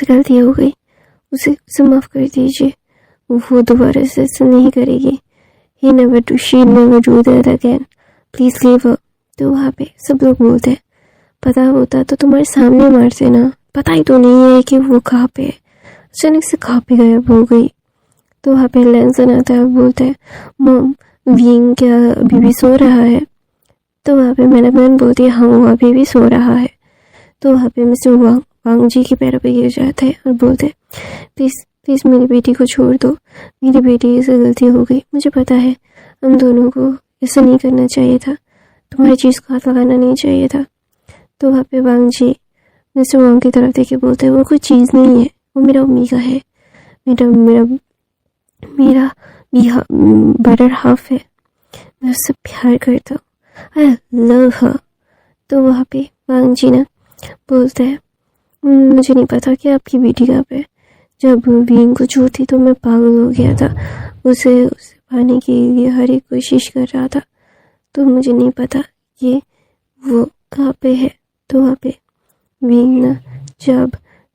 गलती हो गई, उसे माफ़ कर दीजिए, वो दोबारा से ऐसा नहीं करेगी, she never do that again, please leave her. तो वहाँ पे सब लोग बोलते हैं, पता होता तो तुम्हारे सामने मारते ना, पता ही तो नहीं है कि वो कहाँ पे है, अचानक से कहाँ पे गायब हो गई। तो वहाँ पे लैंसन आता है, बोलता है, मॉम विंग क्या अभी भी सो रहा है? तो वहाँ पे मेरा बहन बोलती है, हाँ वो अभी भी सो रहा है। तो वहाँ पे मिस्टर वांग जी के पैरों पे गिर जाते हैं और बोलते हैं, प्लीज़ मेरी बेटी को छोड़ दो, मेरी बेटी से गलती हो गई, मुझे पता है हम दोनों को ऐसा नहीं करना चाहिए था, तुम्हारी चीज़ को हाथ लगाना नहीं चाहिए था। तो वहाँ पे वांग जी मिस्टर वांग की तरफ देखे बोलते हैं, वो कोई चीज़ नहीं है, वो मेरा उम्मी का है, मेरा मेरा मेरा बेटर हाफ है, मैं उससे प्यार करता हूँ, आई लव हर। तो वहाँ पे वांग जी ना बोलते हैं, मुझे नहीं पता कि आपकी बेटी कहाँ पे है। जब विंग को छोड़ी तो मैं पागल हो गया था, उसे पाने के लिए हर एक कोशिश कर रहा था, तो मुझे नहीं पता कि वो कहाँ पे है। तो वहाँ पे विंग ना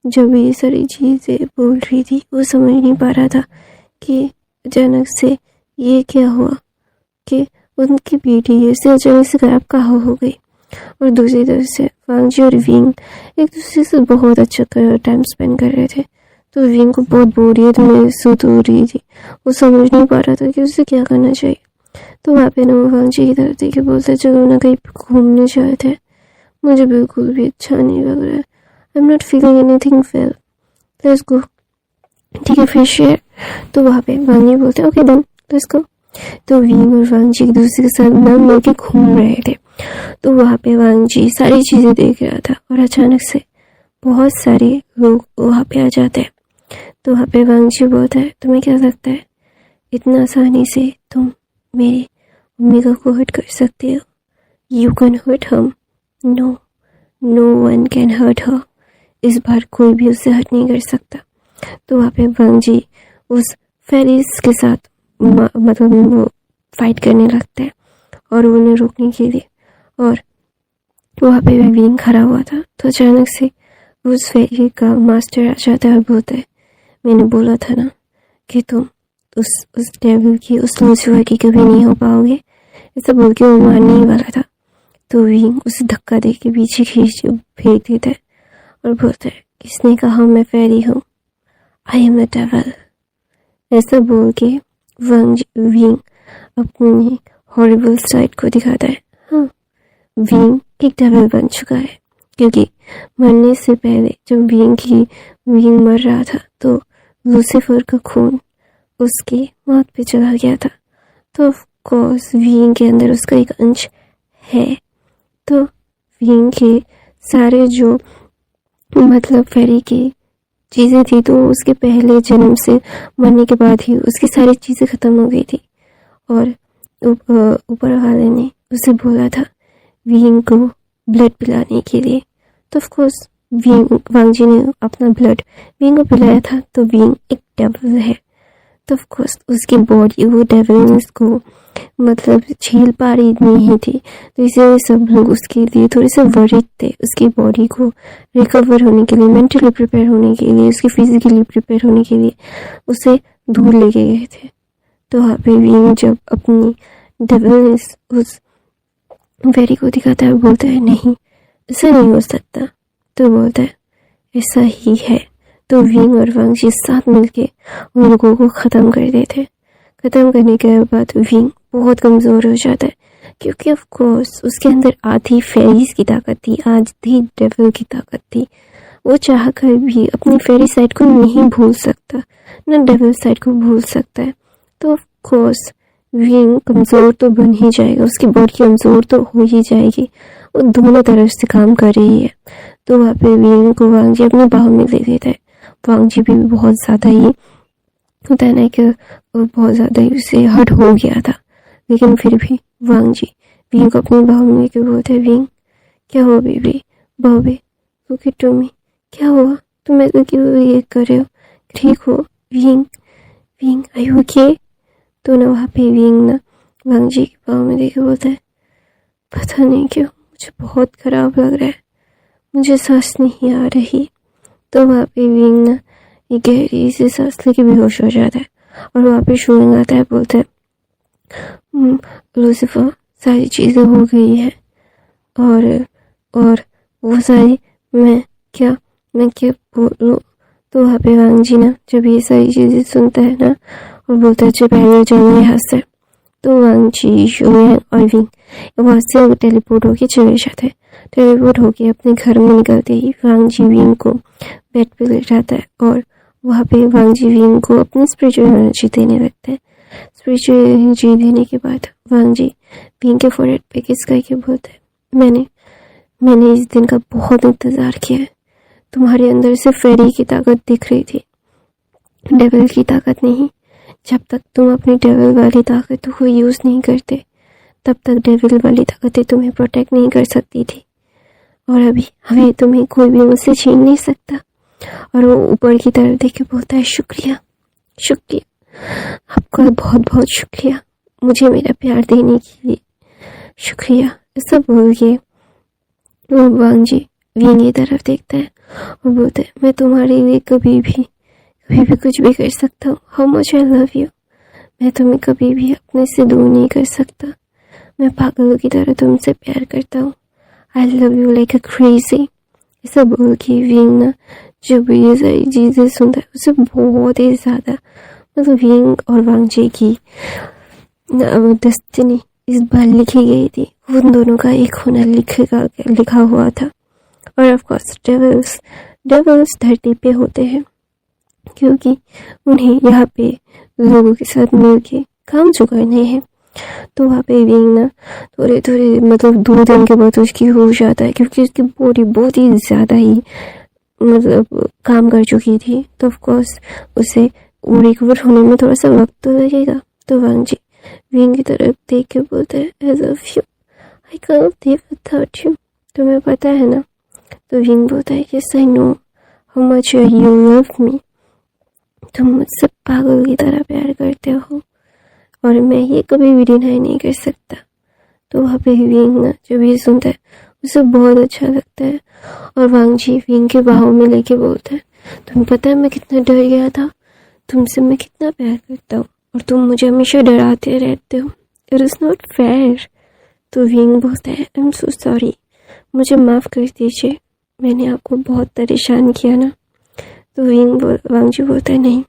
जब ये सारी चीज़ें बोल रही थी, वो समझ नहीं पा रहा था कि अचानक से ये क्या हुआ कि उनकी बेटी ऐसे अचानक से गायब कहाँ हो गई। और दूसरी तरफ से वांग जी और विंग एक दूसरे से बहुत अच्छा टाइम स्पेंड कर रहे थे। तो विंग को बहुत बोरियत महसूस हो रही थी, वो समझ नहीं पा रहा था कि उसे क्या करना चाहिए। तो वहाँ पे ना वो वांग जी की तरफ देखे बोलते, चलो ना कहीं घूमने जाए थे, मुझे बिल्कुल भी अच्छा नहीं लग रहा है, I am not feeling anything well, let's go. ठीक है फिर शेयर। तो वहाँ पे वांग जी बोलते ओके देन लेट्स गो। तो विंग और वांग जी एक दूसरे के साथ ना मिलकर घूम रहे थे। तो वहाँ पे वांग जी सारी चीज़ें देख रहा था और अचानक से बहुत सारे लोग वहाँ पे आ जाते हैं। तो वहाँ पे वांग जी बोलता है, तुम्हें क्या लगता है इतना आसानी से तुम मेरे ओमेगा को हर्ट कर सकते हो? You can hurt him, no one can hurt her. इस बार कोई भी उससे हर्ट नहीं कर सकता। तो वहाँ पे वांग जी उस फेरिस के साथ मतलब वो फाइट करने लगते हैं और उन्हें रोकने के लिए। और वहाँ पे विंग खड़ा हुआ था, तो अचानक से उस फेरी का मास्टर आ जाता है और बोलता है, मैंने बोला था ना कि तुम उस डेविल की, उस लूसीफर की कभी नहीं हो पाओगे, ऐसा बोल के वो मारने ही वाला था। तो विंग उसे धक्का दे के पीछे खींच फेंक देता है और बोलता है, किसने कहा मैं फेरी हूँ, आई एम द डेविल। ऐसा बोल के विंग अपनी हॉरिबल साइड को दिखाता है। हाँ, विंग एक डेविल बन चुका है, क्योंकि मरने से पहले जब विंग मर रहा था तो लूसीफर का खून उसकी मौत पे चला गया था। तो ऑफ कोर्स विंग के अंदर उसका एक अंश है। तो विंग के सारे जो मतलब फेरी की चीज़ें थी, तो उसके पहले जन्म से मरने के बाद ही उसकी सारी चीज़ें ख़त्म हो गई थी। और ऊपर वाले ने उसे बोला था विंग को ब्लड पिलाने के लिए। तो ऑफ कोर्स वांग जी ने अपना ब्लड विंग को पिलाया था। तो विंग एक डेविल है, तो ऑफ कोर्स उसकी बॉडी वो डेविलनेस को मतलब झेल पा रही नहीं थी। तो इसलिए सब लोग उसके लिए थोड़े से वरीड थे, उसकी बॉडी को रिकवर होने के लिए, मेंटली प्रिपेयर होने के लिए, उसकी फिजिकली प्रिपेयर होने के लिए उसे दूर लेके गए थे। तो वहाँ पे विंग जब अपनी डेविलनेस उस वेरी को दिखाता है, बोलता है नहीं ऐसा नहीं हो सकता। तो बोलता है ऐसा ही है। तो विंग और वांग जी साथ मिलके उन लोगों को ख़त्म कर देते। ख़त्म करने के बाद विंग बहुत कमज़ोर हो जाता है, क्योंकि ऑफ कोर्स उसके अंदर आधी फेरीज की ताकत थी, आधी डेविल की ताकत थी। वो चाह कर भी अपनी फेरी साइड को नहीं भूल सकता, न डेविल साइड को भूल सकता है। तो ऑफ कोर्स विंग कमज़ोर तो बन ही जाएगा, उसकी बॉडी कमज़ोर तो हो ही जाएगी। वो दोनों तरफ से काम कर रही है। तो वहाँ पे विंग को वांग जी अपने बाहों में ले लेता है। वांग जी भी बहुत ज़्यादा ही होता है ना कि वो बहुत ज़्यादा ही उससे हर्ट हो गया था, लेकिन फिर भी वांग जी विंग को अपने बाहों में लेके बोलते हैं, विंग क्या हुआ बेबी, बॉबी लुक एट मी, क्या हुआ, तुम ऐसा क्यों ये कर रहे हो, ठीक हो wing, wing I you okay? तो ना वहाँ पे विंग ना वांग जी के बाहों में लेके बोलता है, पता नहीं क्यों मुझे बहुत ख़राब लग रहा है, मुझे सांस नहीं आ रही। तो वहाँ पे विंग ना एक गहरी से सांस लेके बेहोश हो जाता है और वहाँ पे शूइंग आता है, बोलता है लूसीफर सारी चीज़ें हो गई है और वो सारी मैं क्या बोलूँ। तो वहाँ पे वांग जी ना जब ये सारी चीज़ें सुनता है ना और बोलता है पहले जाओ यहाँ से। तो वांग जी, शूइंग और विंग वहाँ से टेलीपोर्ट होके चले जाते हैं। टेलीपोर्ट होके अपने घर में निकलते ही वांग जी विंग को बेड पे लेटाता है और वहाँ पे वांग जी विंग को अपनी स्पिरिचुअल एनर्जी देने लगते हैं। स्पिरिचुअल एनर्जी देने के बाद वांग जी विंग के फोरहेड पे किस करके बोलते हैं, मैंने इस दिन का बहुत इंतज़ार किया है, तुम्हारे अंदर से फेरी की ताकत दिख रही थी, डेविल की ताकत नहीं। जब तक तुम अपनी डेविल वाली ताकतों को यूज़ नहीं करते तब तक डेविल वाली ताकतें तुम्हें प्रोटेक्ट नहीं कर सकती थी। और अभी तुम्हें कोई भी मुझसे छीन नहीं सकता। और वो ऊपर की तरफ देख के बोलता है, शुक्रिया शुक्रिया, आपका बहुत बहुत शुक्रिया मुझे मेरा प्यार देने के लिए, शुक्रिया। ऐसा बोल के वो वांग जी विंग की तरफ देखता है और बोलता है, मैं तुम्हारे लिए कभी भी कुछ भी कर सकता हूँ। How much I love you. मैं तुम्हें कभी भी अपने से दूर नहीं कर सकता। मैं पागलों की तरह तुमसे प्यार करता हूँ। I love you like a crazy. ऐसा बोल के विंग ना जब ये सारी चीज़ें सुनता है उसे बहुत ही ज़्यादा, मतलब विंग और वांग जी की डेस्टिनी इस बार लिखी गई थी। उन दोनों का एक होना लिखा हुआ था। और ऑफ कोर्स डेविल्स धरती पे होते हैं क्योंकि उन्हें यहाँ पे लोगों के साथ मिलके काम जो करने हैं। तो वहाँ पे विंग ना थोड़े मतलब 2 दिन के बाद उसकी होश जाता है क्योंकि उसकी बॉडी बहुत ही ज़्यादा ही मतलब काम कर चुकी थी। तो ऑफ कोर्स उसे रिकवर होने में थोड़ा सा वक्त तो लगेगा। तो वांग जी विंग की तरफ देख के बोलते हैं, age of you I can't live without you. तुम्हें पता है ना। तो विंग बोलता है, yes I know how much you love me. तुम मुझसे पागल की तरह प्यार करते हो और मैं ये कभी भी डिनाई नहीं कर सकता। तो वहाँ पे विंग ना जब ये सुनता है उसे बहुत अच्छा लगता है और वांग जी विंग के बाहों में लेके बोलता है, तुम्हें पता है मैं कितना डर गया था, तुमसे मैं कितना प्यार करता हूँ और तुम मुझे हमेशा डराते रहते हो। It is not fair. तो विंग बोलता है, आई एम सो सॉरी, मुझे माफ़ कर दीजिए, मैंने आपको बहुत परेशान किया ना। तो वांग जी बोलता है, नहीं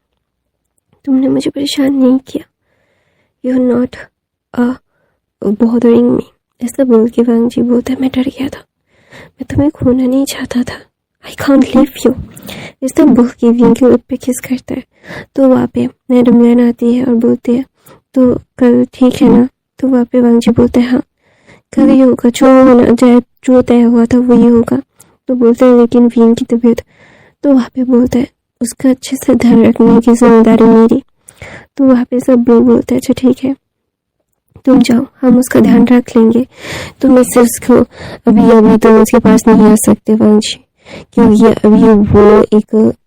तुमने मुझे परेशान नहीं किया, you are not bothering me. ऐसा बोल के वांग जी बोलता है, मैं डर गया था, मैं तुम्हें खोना नहीं चाहता था, आई कांट लीव यू। ऐसा बोल के विंग के लिप पे किस करता है। तो वहाँ पे मैडम लेन आती है और बोलती है, तो कल ठीक है ना। तो वहाँ पे वांग जी बोलते हैं, हाँ कल ही होगा, जो तय हुआ था वही होगा। तो बोलते हैं लेकिन विंग की तबीयत। तो वहाँ पे बोलता है, उसका अच्छे से ध्यान रखने की जिम्मेदारी मेरी। तो वहाँ पे सब लोग बोलते हैं, अच्छा ठीक है तुम जाओ, हम उसका ध्यान रख लेंगे। तो मैं सिर्फ उसको अभी तो उसके पास नहीं आ सकते वांग जी, क्योंकि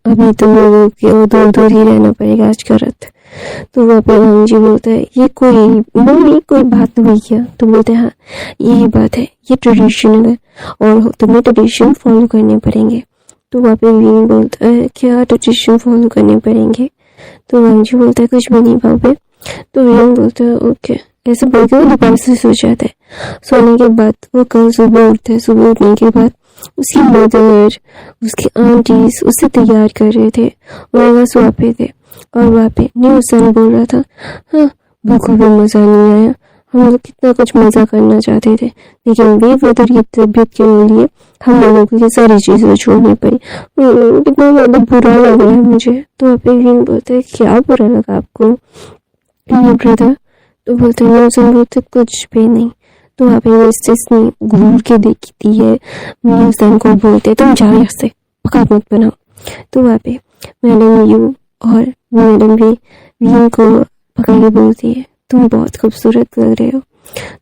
अभी तुम लोगों के दूर ही रहना पड़ेगा आज का रात। तो वहाँ पे वांग जी बोलता है, ये कोई बात नहीं किया। तो बोलते हैं, हाँ यही बात है, ये ट्रेडिशनल है और तुम्हें ट्रेडिशन फॉलो करने पड़ेंगे। तो वहाँ पे विंग बोलता है, क्या ट्रेडिशन फॉलो करने पड़ेंगे। तो वांग जी बोलता है, कुछ भी नहीं पाओगे। तो विंग बोलता है, ओके। ऐसे बोल के वो दोबारा से सो जाता है। सोने के बाद वो कल सुबह उठता है। सुबह उठने के बाद उसकी मदर, उसकी आंटीज उसे तैयार कर रहे थे और बस वहाँ पे थे। और वहाँ पे न्यू सन बोल रहा था, हाँ बिल्कुल भी मज़ा नहीं आया, हम लोग कितना कुछ मज़ा करना चाहते थे लेकिन वे वेदर की तबीयत के लिए हम लोगों को ये सारी चीज़ें छोड़नी पड़ी। कितना ज़्यादा बुरा लग रहा है मुझे। तो वहाँ पे विंग बोलते हैं, क्या बुरा लगा आपको ब्रदर। तो बोलते हैं, न्यूसन बोलते कुछ भी नहीं। तो वहाँ पे मिस्टेस ने घूर के देखती है न्यूसन को, बोलते तुम जाओ यहाँ से, औकात मत बनाओ। तो वहाँ पे मैडम यू और मैडम भी विंग को पकड़ के बोलती है, तुम बहुत खूबसूरत लग रहे हो।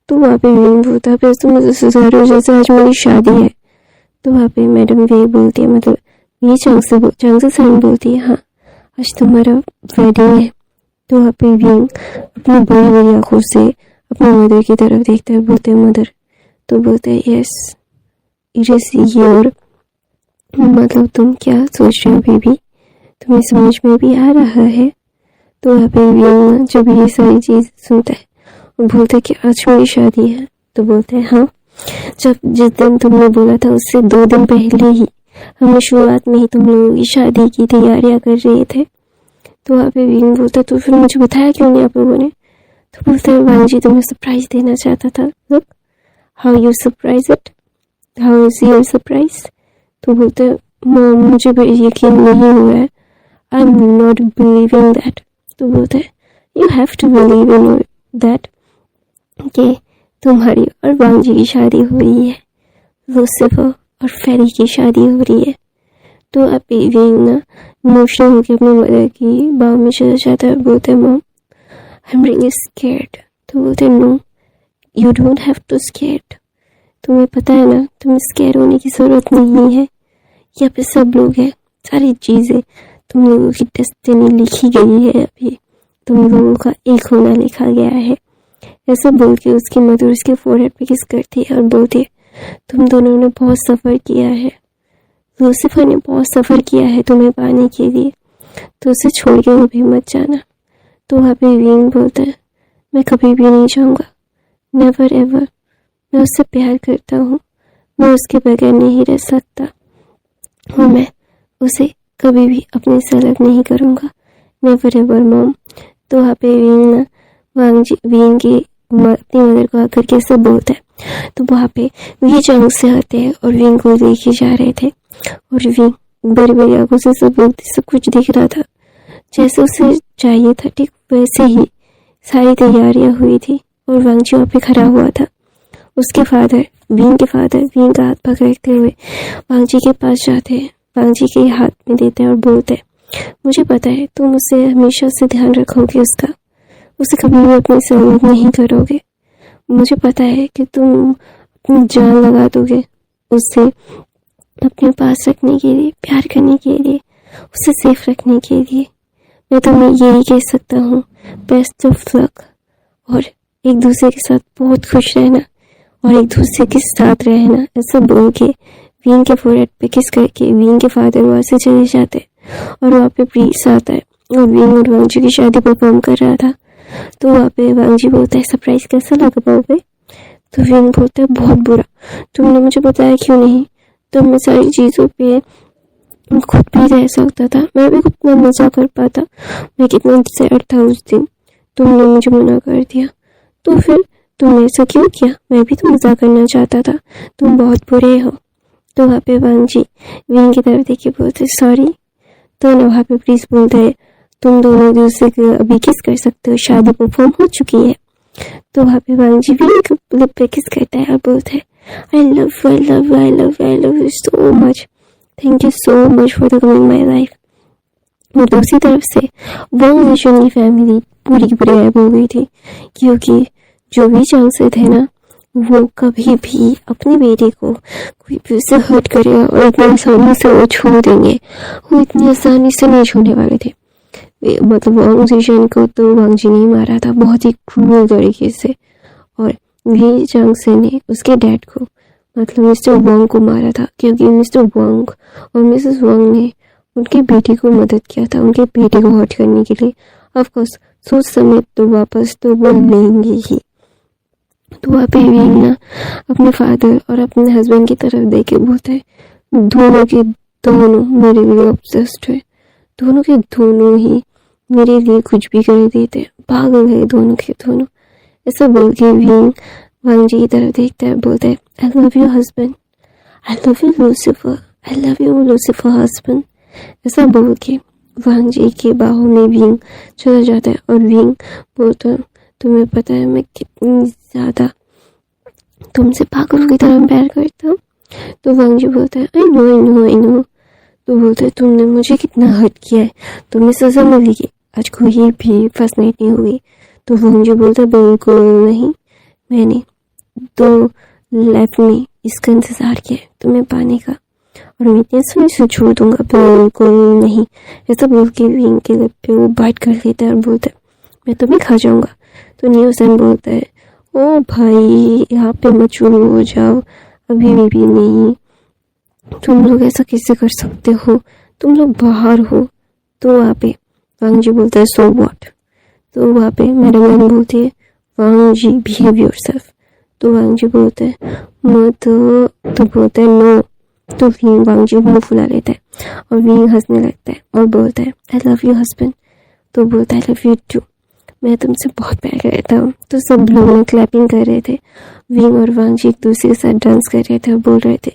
तो वहाँ पे विंग बोलता है, फिर तुम मुझे सुधार हो जैसे आज मेरी शादी है। तो वहाँ पे मैडम भी बोलती है, मतलब ये चंग से साइन बोलती है, हाँ आज तुम्हारा वेडिंग है। तो वहाँ पे विंग अपनी बड़ी बड़ी आंखों से अपनी मदर की तरफ देखता है, बोलते हैं मदर। तो बोलते हैं, यस इट इज योर, मतलब तुम क्या सोच रहे हो बेबी, तुम्हें समझ में भी आ रहा है। तो वहाँ पे विंग जब ये सारी चीज़ सुनता है और बोलते हैं कि आज मेरी शादी है। तो बोलते हैं, हाँ जिस दिन तुमने बोला था उससे 2 दिन पहले ही हमें शुरुआत में ही तुम लोगों की शादी की तैयारियां कर रहे थे। तो वहाँ पे विंग बोलता, तो फिर मुझे बताया क्यों नहीं आप लोगों ने। तो बोलते हैं, वांग जी तुम्हें सरप्राइज देना चाहता था, look how you surprise it, how is your surprise. तो बोलते हैं, मुझे यकीन नहीं हो रहा है, I am not believing that. तो बोलते हैं, you have to believe in that कि तुम्हारी और वांग जी की शादी हो रही है, लूसिफर और फेरी की शादी हो रही है। तो आप विंग ना इमोशनल होकर अपनी मदर की बाहों में चला जाता है। बोलते mom I am really scared. तो बोलते no you don't have to scared, तुम्हें पता है ना तुम्हें स्कैर होने की ज़रूरत नहीं है। यहाँ पे सब लोग हैं, सारी चीज़ें तुम लोगों की डेस्टिनी लिखी गई है, अभी तुम लोगों का एक होना लिखा गया है। ऐसा बोल के उसकी मदर उसके फोरहेड पे किस करती है और बोलती है तुम दोनों ने बहुत सफ़र किया है, लूसीफर ने बहुत सफ़र किया है तुम्हें पाने के लिए, तो उसे छोड़ के कभी मत जाना। तो वहाँ पे विंग बोलता है मैं कभी भी नहीं जाऊँगा, नेवर एवर, मैं उससे प्यार करता हूँ, मैं उसके बगैर नहीं रह सकता और मैं उसे कभी भी अपने से अलग नहीं करूँगा, नेवर एवर मॉम। तो वहाँ पे विंग ना विंग की अपनी मदर को आकर के सब बोलता है। तो वहाँ पे वी जंग से आते हैं और विंग को देखे जा रहे थे और विंग बड़ी बड़ी आंखों से सब कुछ दिख रहा था जैसे उसे चाहिए था, ठीक वैसे ही सारी तैयारियां हुई थी और वांगजी वहाँ पे खड़ा हुआ था। उसके फादर विंग का हाथ पकड़ते हुए वांगजी के पास जाते हैं, वांगजी के हाथ में देते हैं और बोलते हैं मुझे पता है तुम उसे हमेशा से ध्यान रखोगे, उसे कभी भी अपने से अलग नहीं करोगे। मुझे पता है कि तुम अपनी जान लगा दोगे उसे अपने पास रखने के लिए, प्यार करने के लिए, उसे सेफ रखने के लिए। मैं तुम्हें यही कह सकता हूँ बेस्ट ऑफ लक, और एक दूसरे के साथ बहुत खुश रहना और एक दूसरे के साथ रहना। ऐसा बोल के विंग के फोरहेड पे किस करके विंग के फादर वहाँ से चले जाते और वहाँ पे प्रीस आता है और विंग और वांगजी की शादी परफॉर्म कर रहा था। तो वहाँ पे वांगजी बोलता है सरप्राइज कैसा लगा पाओगे? तो विंग बोलता है बहुत बुरा, तुमने मुझे बताया क्यों नहीं, तो मैं सारी चीज़ों पे खुद भी रह सकता था, मैं भी कितना मज़ा कर पाता, मैं कितना सैड था उस दिन, तुमने मुझे मना कर दिया, तो फिर तुमने ऐसा क्यों किया? मैं भी तो मज़ा करना चाहता था, तुम बहुत बुरे हो। तो वहाँ पे वांगजी विंग की तरफ देख के बोलते सॉरी। तो ना वहाँ पे प्लीज बोलते है तुम दोनों एक दूसरे को अभी किस कर सकते हो, शादी परफॉर्म हो चुकी है। तो वहाँ पे वांगजी विंग लिप पे किस करता है और बोलता है I love you so much. Thank you so much for the coming my life. और दूसरी तरफ से वांग जिशन की फैमिली पूरी की पूरी गायब हो गई थी, क्योंकि जो भी चांस थे ना वो कभी भी अपनी बेटी को कोई भी उसे हर्ट करेगा और इतनी आसानी से वो छोड़ देंगे, वो इतनी आसानी से नहीं छोड़ने वाले थे। मतलब वांग जिशन को तो वांगजी ने मारा था बहुत ही क्रूर तरीके से, और वी चांगसे ने उसके डैड को मतलब मिस्टर वांग को मारा था, क्योंकि मिस्टर वांग और मिसेस वांग ने उनकी बेटी को मदद किया था, उनके बेटे को हर्ट करने के लिए। ऑफ कोर्स सोच समेत तो वापस तो वो लेंगे ही। तो वहाँ पे भी ना अपने फादर और अपने हस्बैंड की तरफ देख के बोलता है दोनों के दोनों मेरे लिए ऑब्सेस्ड है, दोनों के दोनों ही मेरे लिए कुछ भी कर देते हैं, पागल है दोनों के दोनों। ऐसा बोल के विंग वांगजी की तरफ देखता है, बोलता है I love you husband, I love you Lucifer, I love you Lucifer husband. ऐसा बोल के वांगजी के बाहों में विंग चला जाता है और विंग बोलता है तुम्हें पता है मैं कितनी ज़्यादा तुमसे पागल की तरह प्यार करता हूँ। तो वांगजी बोलता है आई नो। तो बोलता है तुमने मुझे कितना हर्ट किया है, तुम्हें सजा मिलेगी, आज कोई भी फर्स्ट नाइट नहीं हुई। तो वांगजी बोलता है बिल्कुल नहीं, मैंने तो लाइफ में इसका इंतज़ार किया है तुम्हें पाने का, और मैं इतने समय से छोड़ दूंगा बिल्कुल नहीं। ऐसा बोल के विंग के लिप पे वो बाइट कर लेता है और बोलता है मैं तुम्हें खा जाऊंगा। तो न्यूसन बोलता है ओ भाई यहाँ पे मत शुरू हो जाओ, अभी भी नहीं, तुम लोग ऐसा कैसे कर सकते हो, तुम लोग बाहर हो। तो वहाँ पे वांगजी बोलता है सो व्हाट। तो वहाँ पे मैडम वांग बोलती है वांगजी बिहेव योरसेल्फ। तो वांगजी बोलता है मत, तो बोलता है नो। तो विंग वांगजी मुंह फुला लेता है और विंग हंसने लगता है और बोलता है आई लव यू हस्बैंड। तो बोलता है आई लव यू टू, मैं तुमसे बहुत प्यार करता हूँ। तो सब लोग क्लैपिंग कर रहे थे, विंग और वांगजी एक दूसरे के साथ डांस कर रहे थे और बोल रहे थे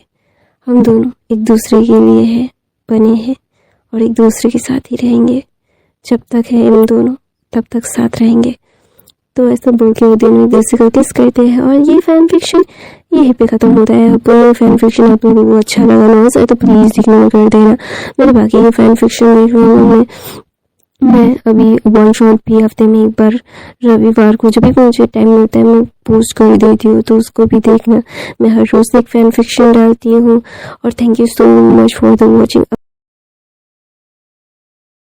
हम दोनों एक दूसरे के लिए हैं, बने हैं और एक दूसरे के साथ ही रहेंगे, जब तक है हम दोनों तब तक साथ रहेंगे। तो ऐसा बोल के वो दोनों एक दूसरे को किस करते हैं और ये फैन फिक्शन यहीं पे ख़त्म होता है। आपको फैन फिक्शन आप लोगों को अच्छा लगा ना हो तो प्लीज़ इग्नोर कर देना। मेरे बाकी ये फैन फिक्शन देख रहा हूँ मैं अभी वन शॉट भी हफ्ते में एक बार रविवार को जब भी मुझे टाइम मिलता है मैं पोस्ट कर देती हूँ, तो उसको भी देखना। मैं हर रोज़ एक फैन फिक्शन डालती हूँ और thank you so much for the watching.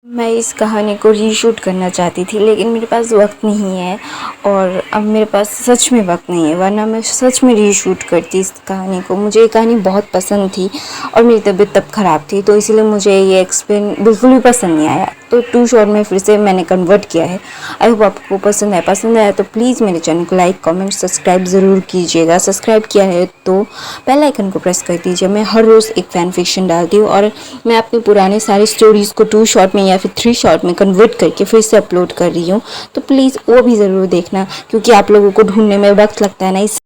मैं इस कहानी को रीशूट करना चाहती थी लेकिन मेरे पास वक्त नहीं है और अब मेरे पास सच में वक्त नहीं है, वरना मैं सच में रीशूट करती इस कहानी को। मुझे ये कहानी बहुत पसंद थी और मेरी तबीयत तब ख़राब थी, तो इसीलिए मुझे ये एक्सप्लेन बिल्कुल भी पसंद नहीं आया। तो 2 शॉट में फिर से मैंने कन्वर्ट किया है। आई होप आपको पसंद आया तो प्लीज़ मेरे चैनल को लाइक कमेंट सब्सक्राइब ज़रूर कीजिएगा। सब्सक्राइब किया है तो बेल आइकन को प्रेस कर दीजिए। मैं हर रोज़ एक फ़ैन फिक्शन डालती हूँ और मैं अपने पुराने सारे स्टोरीज़ को 2 शॉट में या फिर 3 शॉट में कन्वर्ट करके फिर से अपलोड कर रही हूँ, तो प्लीज़ वो भी ज़रूर देखना, क्योंकि आप लोगों को ढूंढने में वक्त लगता है ना। इस